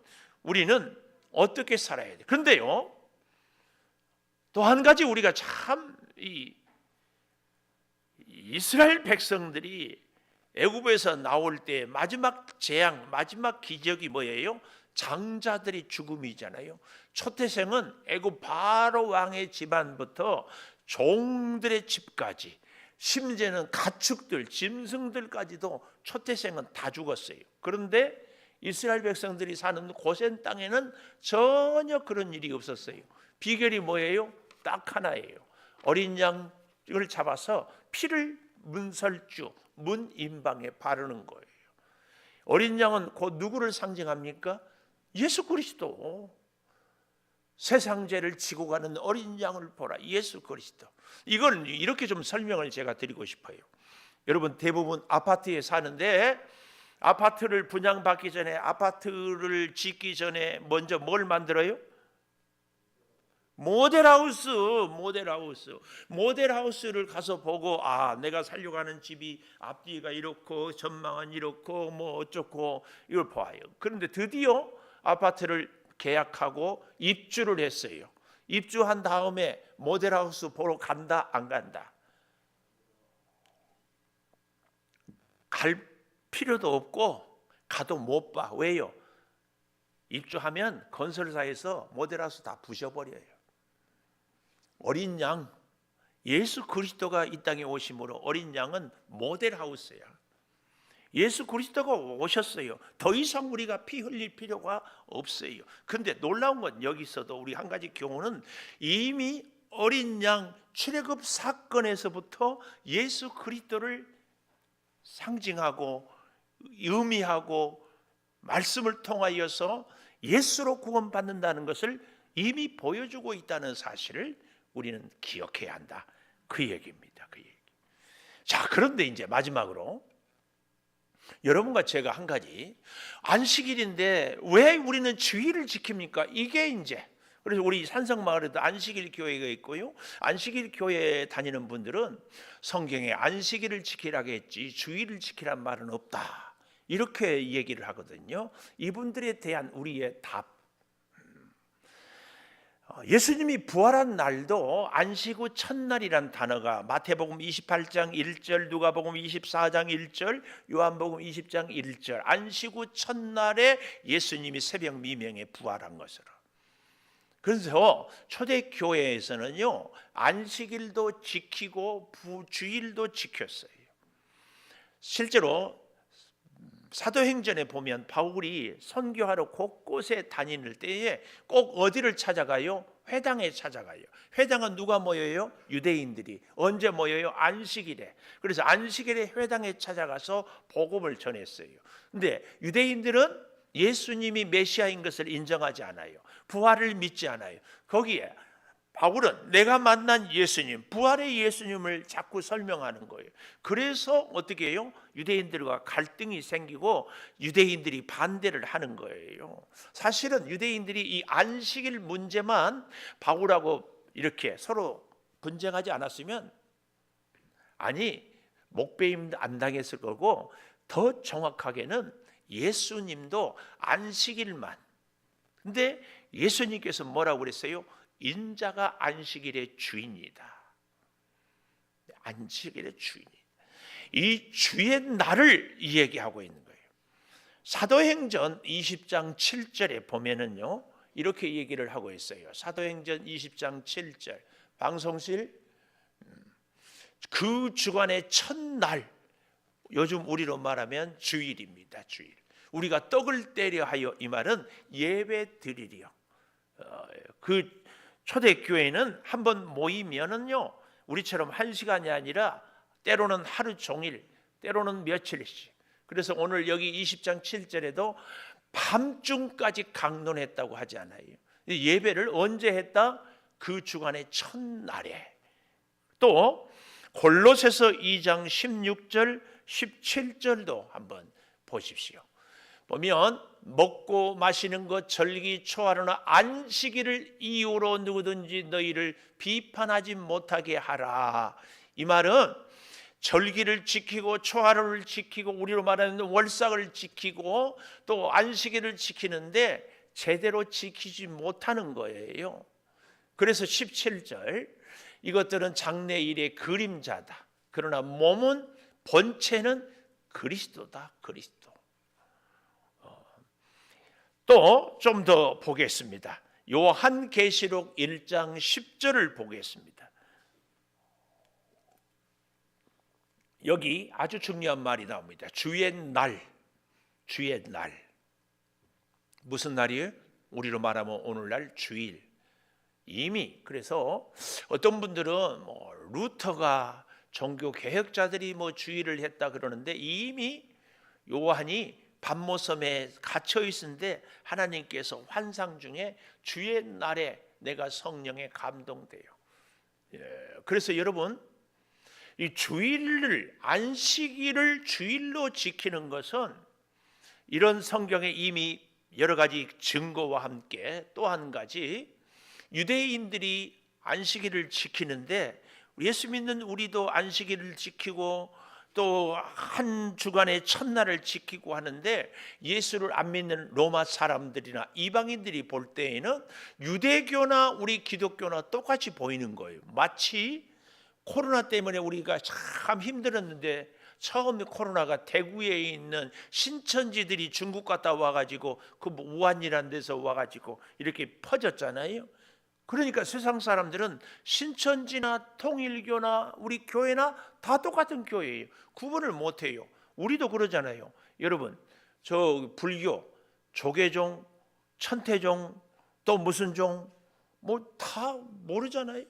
우리는 어떻게 살아야 돼요? 그런데요, 또 한 가지 우리가 참 이스라엘 백성들이 애굽에서 나올 때 마지막 재앙, 마지막 기적이 뭐예요? 장자들이 죽음이잖아요. 초태생은 애굽 바로 왕의 집안부터 종들의 집까지, 심지어는 가축들, 짐승들까지도 초태생은 다 죽었어요. 그런데 이스라엘 백성들이 사는 고센 땅에는 전혀 그런 일이 없었어요. 비결이 뭐예요? 딱 하나예요. 어린 양을 잡아서 피를 문설주, 문 임방에 바르는 거예요. 어린 양은 곧 누구를 상징합니까? 예수 그리스도. 세상 죄를 지고 가는 어린 양을 보라. 예수 그리스도. 이걸 이렇게 좀 설명을 제가 드리고 싶어요. 여러분 대부분 아파트에 사는데 아파트를 분양받기 전에, 아파트를 짓기 전에 먼저 뭘 만들어요? 모델하우스를 가서 보고, 아, 내가 살려고 하는 집이 앞뒤가 이렇고 전망은 이렇고 뭐 어쩌고 이걸 봐요. 그런데 드디어 아파트를 계약하고 입주를 했어요. 입주한 다음에 모델하우스 보러 간다, 안 간다? 갈 필요도 없고 가도 못 봐. 왜요? 입주하면 건설사에서 모델하우스 다 부셔버려요. 어린 양, 예수 그리스도가 이 땅에 오심으로 어린 양은 모델하우스야. 예수 그리스도가 오셨어요. 더 이상 우리가 피 흘릴 필요가 없어요. 그런데 놀라운 건 여기서도 우리 한 가지 경우는 이미 어린 양 출애굽 사건에서부터 예수 그리스도를 상징하고 의미하고 말씀을 통하여서 예수로 구원받는다는 것을 이미 보여주고 있다는 사실을 우리는 기억해야 한다. 그 얘기입니다. 그 얘기. 자, 그런데 이제 마지막으로 여러분과 제가 한 가지, 안식일인데 왜 우리는 주일을 지킵니까? 이게 이제, 그래서 우리 산성마을에도 안식일 교회가 있고요. 안식일 교회에 다니는 분들은 성경에 안식일을 지키라고 했지 주일을 지키란 말은 없다, 이렇게 얘기를 하거든요. 이분들에 대한 우리의 답, 예수님이 부활한 날도 안식 후 첫날이란 단어가 마태복음 28장 1절, 누가복음 24장 1절, 요한복음 20장 1절, 안식 후 첫날에 예수님이 새벽 미명에 부활한 것으로. 그래서 초대교회에서는요, 안식일도 지키고 주일도 지켰어요. 실제로 사도행전에 보면 바울이 선교하러 곳곳에 다니는 때에 꼭 어디를 찾아가요? 회당에 찾아가요. 회당은 누가 모여요? 유대인들이. 언제 모여요? 안식일에. 그래서 안식일에 회당에 찾아가서 복음을 전했어요. 근데 유대인들은 예수님이 메시아인 것을 인정하지 않아요. 부활을 믿지 않아요. 거기에 바울은 내가 만난 예수님, 부활의 예수님을 자꾸 설명하는 거예요. 그래서 어떻게 해요? 유대인들과 갈등이 생기고 유대인들이 반대를 하는 거예요. 사실은 유대인들이 이 안식일 문제만 바울하고 이렇게 서로 분쟁하지 않았으면, 아니, 목배임 안 당했을 거고, 더 정확하게는 예수님도 안식일만. 근데 예수님께서 뭐라고 그랬어요? 인자가 안식일의 주인이다. 안식일의 주인. 이 주의 날을 얘기하고 있는 거예요. 사도행전 20장 7절에 보면은요, 이렇게 얘기를 하고 있어요. 사도행전 20장 7절. 방송실, 그 주간의 첫날, 요즘 우리로 말하면 주일입니다. 주일. 우리가 떡을 떼려 하여, 이 말은 예배 드리려. 그 초대교회는 한번 모이면은요, 우리처럼 1시간이 아니라 때로는 하루 종일, 때로는 며칠씩. 그래서 오늘 여기 20장 7절에도 밤중까지 강론했다고 하지 않아요. 예배를 언제 했다? 그 주간의 첫날에. 또 골로새서 2장 16절 17절도 한번 보십시오. 보면 먹고 마시는 것 절기 초하루나 안식일을 이유로 누구든지 너희를 비판하지 못하게 하라. 이 말은 절기를 지키고 초하루를 지키고 우리로 말하는 월삭을 지키고 또 안식일을 지키는데 제대로 지키지 못하는 거예요. 그래서 17절, 이것들은 장래일의 그림자다. 그러나 몸은, 본체는 그리스도다. 그리스도. 또 좀 더 보겠습니다. 요한계시록 1장 10절을 보겠습니다. 여기 아주 중요한 말이 나옵니다. 주의 날. 주의 날. 무슨 날이에요? 우리로 말하면 오늘날 주일. 이미, 그래서 어떤 분들은 루터가 종교 개혁자들이 주일을 했다 그러는데, 이미 요한이 밤모섬에 갇혀 있는데 하나님께서 환상 중에 주의 날에 내가 성령에 감동돼요. 그래서 여러분, 이 주일을, 안식일을 주일로 지키는 것은 이런 성경에 이미 여러 가지 증거와 함께 또 한 가지, 유대인들이 안식일을 지키는데 예수 믿는 우리도 안식일을 지키고 또 한 주간의 첫날을 지키고 하는데, 예수를 안 믿는 로마 사람들이나 이방인들이 볼 때에는 유대교나 우리 기독교나 똑같이 보이는 거예요. 마치 코로나 때문에 우리가 참 힘들었는데, 처음에 코로나가 대구에 있는 신천지들이 중국 갔다 와가지고 그 우한이라는 데서 와가지고 이렇게 퍼졌잖아요. 그러니까 세상 사람들은 신천지나 통일교나 우리 교회나 다 똑같은 교회예요. 구분을 못해요. 우리도 그러잖아요. 여러분, 저 불교, 조계종, 천태종, 또 무슨 종, 다 모르잖아요.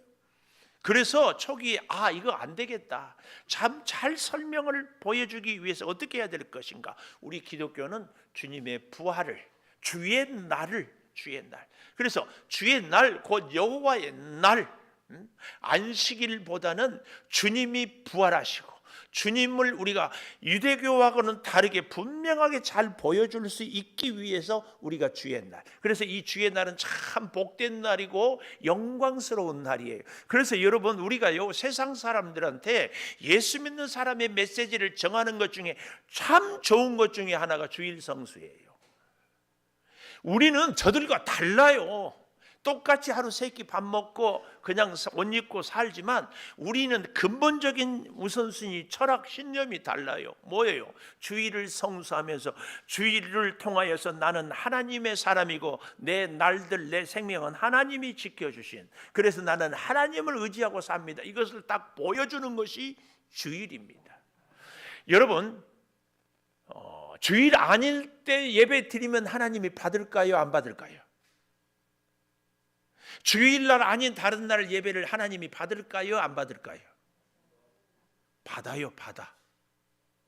그래서 초기에 이거 안 되겠다, 참 잘 설명을 보여주기 위해서 어떻게 해야 될 것인가. 우리 기독교는 주님의 부활을, 주의 날을, 주의 날. 그래서 주의 날, 곧 여호와의 날, 안식일보다는 주님이 부활하시고 주님을 우리가 유대교하고는 다르게 분명하게 잘 보여줄 수 있기 위해서 우리가 주의 날. 그래서 이 주의 날은 참 복된 날이고 영광스러운 날이에요. 그래서 여러분, 우리가 세상 사람들한테 예수 믿는 사람의 메시지를 정하는 것 중에 참 좋은 것 중에 하나가 주일 성수예요. 우리는 저들과 달라요. 똑같이 하루 세 끼 밥 먹고 그냥 옷 입고 살지만 우리는 근본적인 우선순위, 철학, 신념이 달라요. 뭐예요? 주일을 성수하면서 주일을 통하여서 나는 하나님의 사람이고 내 날들, 내 생명은 하나님이 지켜주신, 그래서 나는 하나님을 의지하고 삽니다. 이것을 딱 보여주는 것이 주일입니다. 여러분, 주일 아닐 때 예배 드리면 하나님이 받을까요? 안 받을까요? 주일날 아닌 다른 날 예배를 하나님이 받을까요? 안 받을까요? 받아요, 받아.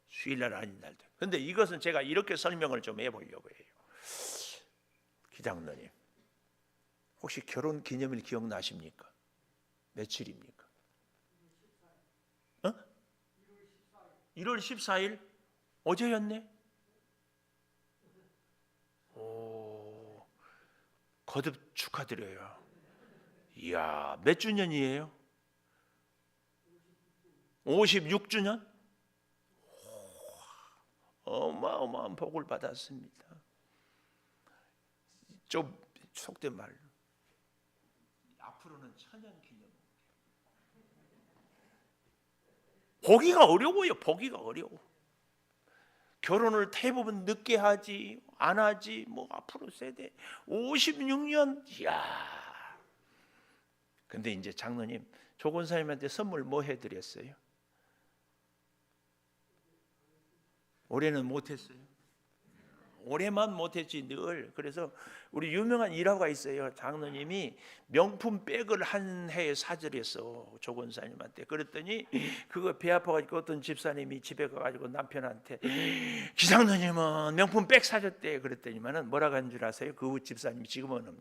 주일날 아닌 날도. 그런데 이것은 제가 이렇게 설명을 좀 해보려고 해요. 기장로님, 혹시 결혼 기념일 기억나십니까? 며칠입니까? 1월 14일? 어제였네? 오, 거듭 축하드려요. 이야, 몇 주년이에요? 56주년? 어마어마한 복을 받았습니다. 좀 속된 말로 앞으로는 천연기념. 보기가 어려워요. 보기가 어려워. 결혼을 대부분 늦게 하지 안 하지 뭐 앞으로 세대 56년. 이야. 근데 이제 장로님 조 권사님한테 선물 뭐 해드렸어요? 올해는 못했어요. 올해만 못했지 늘. 그래서 우리 유명한 일화가 있어요. 장로님이 명품 백을 한 해에 사드렸어 조 권사님한테. 그랬더니 그거 배 아파가지고 어떤 집사님이 집에 가가지고 남편한테 기장로님은 명품 백 사줬대. 그랬더니만은 뭐라고 하는 줄 아세요? 그 집사님이 지금은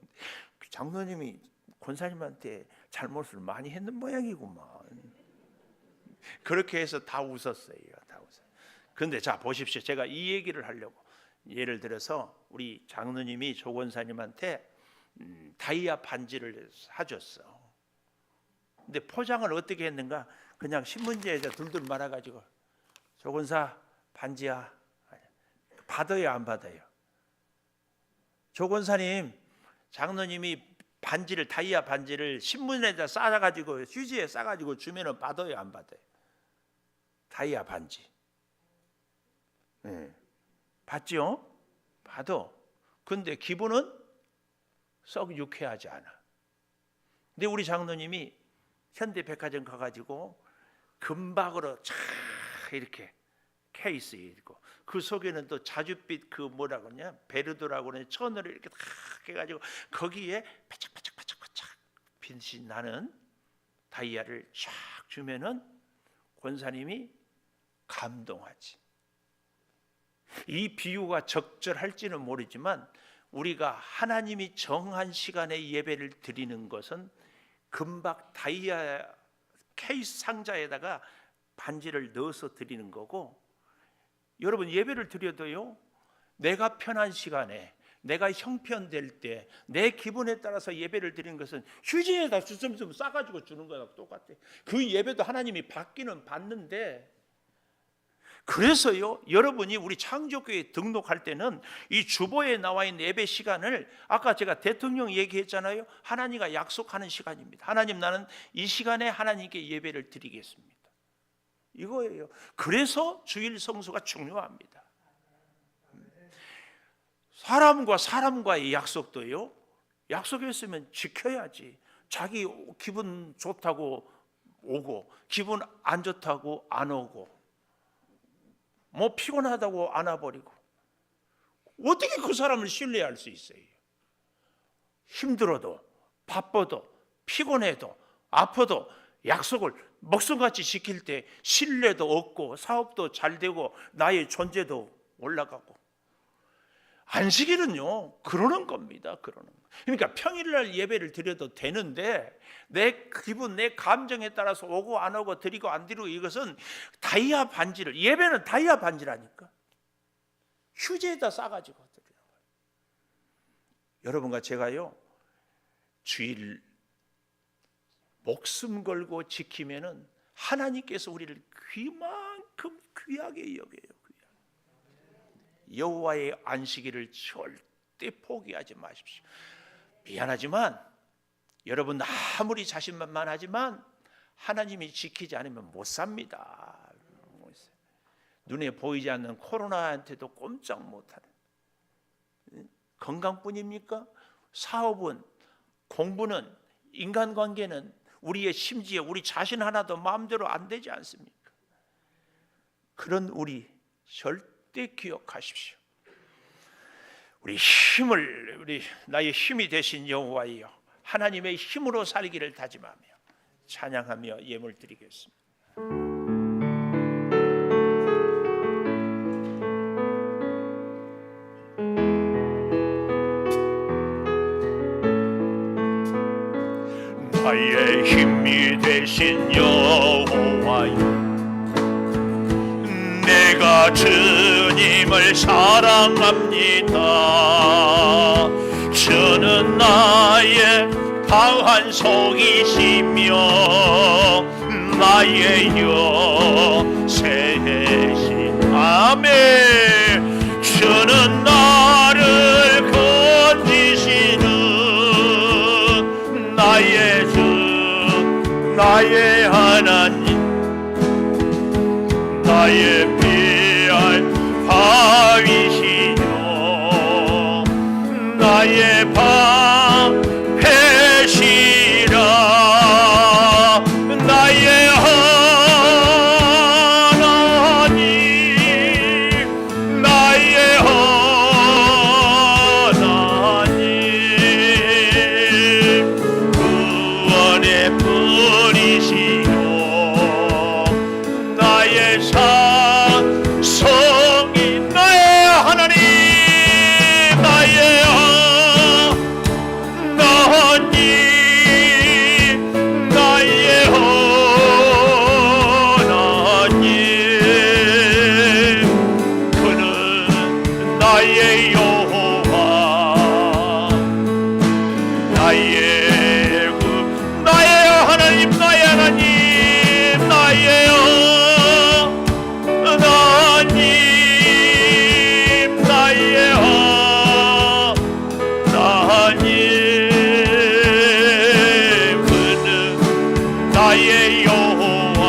장로님이 권사님한테 잘못을 많이 했는 모양이구만. 그렇게 해서 다 웃었어요. 다 웃었어요. 그런데 자 보십시오. 제가 이 얘기를 하려고. 예를 들어서 우리 장로님이 조 권사님한테 다이아 반지를 사줬어. 근데 포장을 어떻게 했는가? 그냥 신문지에다 둘둘 말아가지고 조 권사 반지야. 받아요 안 받아요? 조 권사님 장로님이 반지를 다이아 반지를 신문에다 싸가지고 휴지에 싸가지고 주면은 받아요 안 받아요? 다이아 반지. 네. 받죠? 받아. 근데 기분은 썩 유쾌하지 않아. 근데 우리 장로님이 현대백화점 가가지고 금박으로 쫙 이렇게 케이스 있고 그 속에는 또 자줏빛 그 뭐라고 하냐 베르도라고 하는 천으로 이렇게 탁 해가지고 거기에 바짝바짝바짝바짝 빛이 나는 다이아를 쫙 주면은 권사님이 감동하지. 이 비유가 적절할지는 모르지만 우리가 하나님이 정한 시간에 예배를 드리는 것은 금박 다이아 케이스 상자에다가 반지를 넣어서 드리는 거고, 여러분 예배를 드려도요 내가 편한 시간에 내가 형편될 때 내 기분에 따라서 예배를 드리는 것은 휴지에다 주섬주섬 싸가지고 주는 거랑 똑같아. 그 예배도 하나님이 받기는 받는데, 그래서요 여러분이 우리 창조교회에 등록할 때는 이 주보에 나와 있는 예배 시간을 아까 제가 대통령 얘기했잖아요. 하나님과 약속하는 시간입니다. 하나님 나는 이 시간에 하나님께 예배를 드리겠습니다. 이거예요. 그래서 주일 성수가 중요합니다. 사람과 사람과의 약속도요 약속했으면 지켜야지. 자기 기분 좋다고 오고 기분 안 좋다고 안 오고 뭐 피곤하다고 안아버리고 어떻게 그 사람을 신뢰할 수 있어요? 힘들어도 바빠도 피곤해도 아파도 약속을 목숨같이 지킬 때 신뢰도 얻고 사업도 잘 되고 나의 존재도 올라가고. 안식일은요 그러는 겁니다. 그러는 거. 그러니까 평일날 예배를 드려도 되는데 내 기분 내 감정에 따라서 오고 안 오고 드리고 안 드리고, 이것은 다이아 반지를, 예배는 다이아 반지라니까 휴지에다 싸가지고 드리는 거예요. 여러분과 제가요 주일 목숨 걸고 지키면은 하나님께서 우리를 그만큼 귀하게 여겨요. 여호와의 안식일을 절대 포기하지 마십시오. 미안하지만 여러분 아무리 자신만만하지만 하나님이 지키지 않으면 못 삽니다. 눈에 보이지 않는 코로나한테도 꼼짝 못하는. 건강뿐입니까? 사업은, 공부는, 인간관계는, 우리의 심지어 우리 자신 하나도 마음대로 안 되지 않습니까? 그런 우리 절대 절대 기억하십시오. 우리 나의 힘이 되신 여호와이여, 하나님의 힘으로 살기를 다짐하며 찬양하며 예물 드리겠습니다. 나의 힘이 되신 여호와여, 내가 주님을 사랑합니다. 주는 나의 강한 속이시며 나의 요새이신 아멘. 주는 나를 건지시는 나의 주, 나의 하나님, 나의 피할 바위시여, 나의 방패시라, 나의 하나님, 나의 하나님, 구원의 뿌리시여, 나의 성이, 나의 하나님, 나의 하나님, 나의 하나님, 그는 나의 여호와, 나의 하나님, 나의 하나님, 나의 하나님, 나의 하나님, 그는 나의 여호와,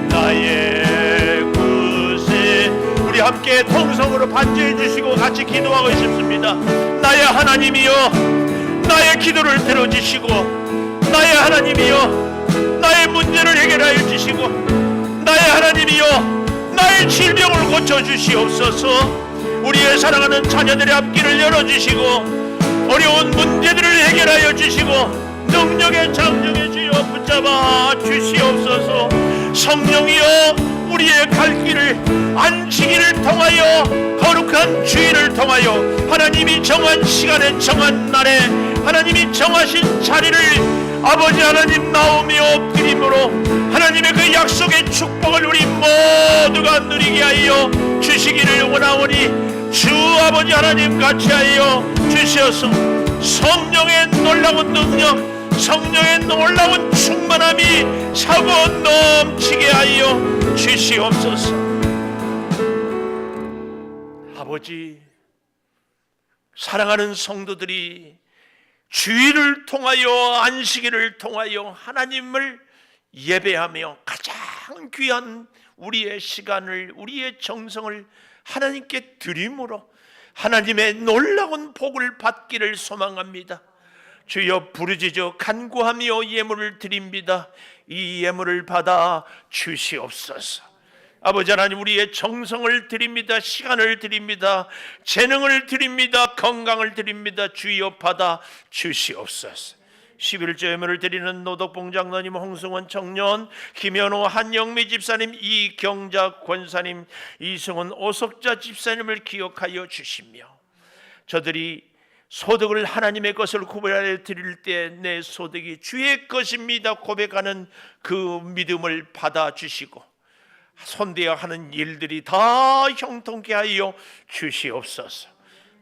나의 구세. 우리 함께 통성으로 반주해 주시고 같이 기도하고 싶습니다. 나의 하나님이여, 나의 기도를 들어주시고, 나의 하나님이여, 나의 문제를 해결하여 주시고, 나의 하나님이여, 나의 질병을 고쳐주시옵소서. 우리의 사랑하는 자녀들의 앞길을 열어주시고, 어려운 문제들을 해결하여 주시고, 능력의 장정의 주여 붙잡아 주시옵소서. 성령이여, 우리의 갈 길을 안식일을 통하여, 거룩한 주일을 통하여, 하나님이 정한 시간에 정한 날에 하나님이 정하신 자리를 아버지 하나님 나오며 엎드림으로 하나님의 그 약속의 축복을 우리 모두가 누리게 하여 주시기를 원하오니, 주 아버지 하나님 같이 하여 주시어서 성령의 놀라운 능력, 성령의 놀라운 충만함이 차고 넘치게 하여 주시옵소서. 아버지, 사랑하는 성도들이 주일을 통하여, 안식일을 통하여 하나님을 예배하며 가장 귀한 우리의 시간을, 우리의 정성을 하나님께 드림으로 하나님의 놀라운 복을 받기를 소망합니다. 주여, 부르짖어 간구하며 예물을 드립니다. 이 예물을 받아 주시옵소서. 아버지 하나님, 우리의 정성을 드립니다. 시간을 드립니다. 재능을 드립니다. 건강을 드립니다. 주여, 받아 주시옵소서. 11조 예물을 드리는 노덕봉 장로님, 홍승원 청년, 김현호 한영미 집사님, 이경자 권사님, 이승훈 오석자 집사님을 기억하여 주시며, 저들이 소득을 하나님의 것을 구별하여 드릴 때 내 소득이 주의 것입니다 고백하는 그 믿음을 받아주시고, 손대어 하는 일들이 다 형통케 하여 주시옵소서.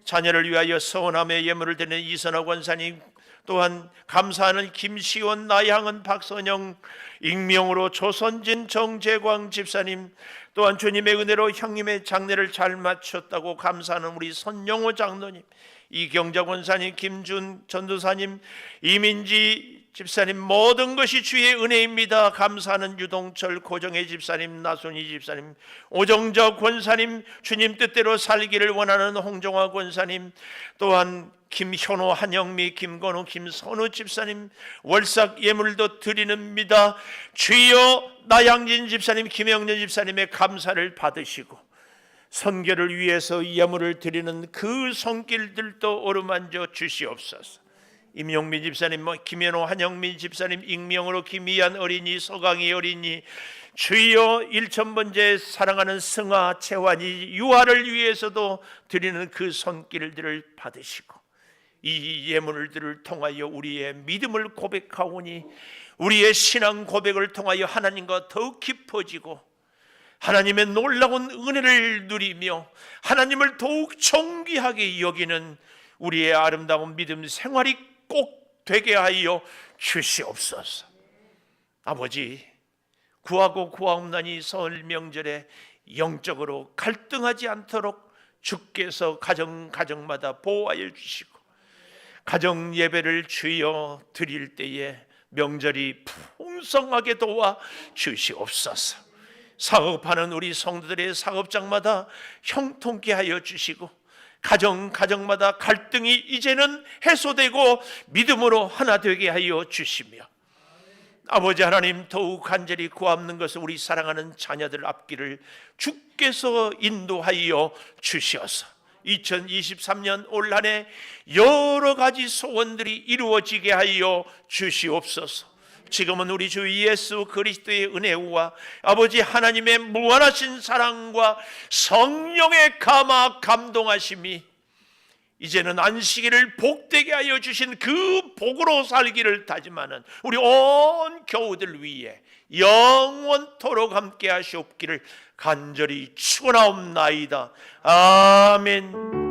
자녀를 위하여 서원함의 예물을 드리는 이선화 권사님, 또한 감사하는 김시원, 나향은, 박선영, 익명으로 조선진, 정재광 집사님, 또한 주님의 은혜로 형님의 장례를 잘 마쳤다고 감사하는 우리 선영호 장로님, 이경자 권사님, 김준 전도사님, 이민지 집사님 모든 것이 주의 은혜입니다. 감사하는 유동철 고정혜 집사님, 나순희 집사님, 오정자 권사님, 주님 뜻대로 살기를 원하는 홍정화 권사님, 또한 김현호, 한영미, 김건우, 김선우 집사님, 월삭 예물도 드리는입니다. 주여 나양진 집사님, 김영년 집사님의 감사를 받으시고 선교를 위해서 예물을 드리는 그 손길들도 어루만져 주시옵소서. 임용민 집사님, 김현호, 한영민 집사님, 익명으로 김희안 어린이, 서강희 어린이, 주여 일천번째 사랑하는 승아, 채환이, 유아를 위해서도 드리는 그 손길들을 받으시고 이 예물들을 통하여 우리의 믿음을 고백하오니 우리의 신앙 고백을 통하여 하나님과 더욱 깊어지고 하나님의 놀라운 은혜를 누리며 하나님을 더욱 존귀하게 여기는 우리의 아름다운 믿음 생활이 꼭 되게 하여 주시옵소서. 아버지, 구하고 구하옵나니 설 명절에 영적으로 갈등하지 않도록 주께서 가정마다 보호하여 주시고 가정 예배를 주여 드릴 때에 명절이 풍성하게 도와 주시옵소서. 사업하는 우리 성도들의 사업장마다 형통케 하여 주시고 가정마다 갈등이 이제는 해소되고 믿음으로 하나 되게 하여 주시며 아버지 하나님, 더욱 간절히 구하는 것은 우리 사랑하는 자녀들 앞길을 주께서 인도하여 주셔서 2023년 올 한 해 여러 가지 소원들이 이루어지게 하여 주시옵소서. 지금은 우리 주 예수 그리스도의 은혜와 아버지 하나님의 무한하신 사랑과 성령의 감동하심이 이제는 안식일을 복되게 하여 주신 그 복으로 살기를 다짐하는 우리 온 교우들 위해 영원토록 함께 하시옵기를 간절히 축원하옵나이다. 아멘.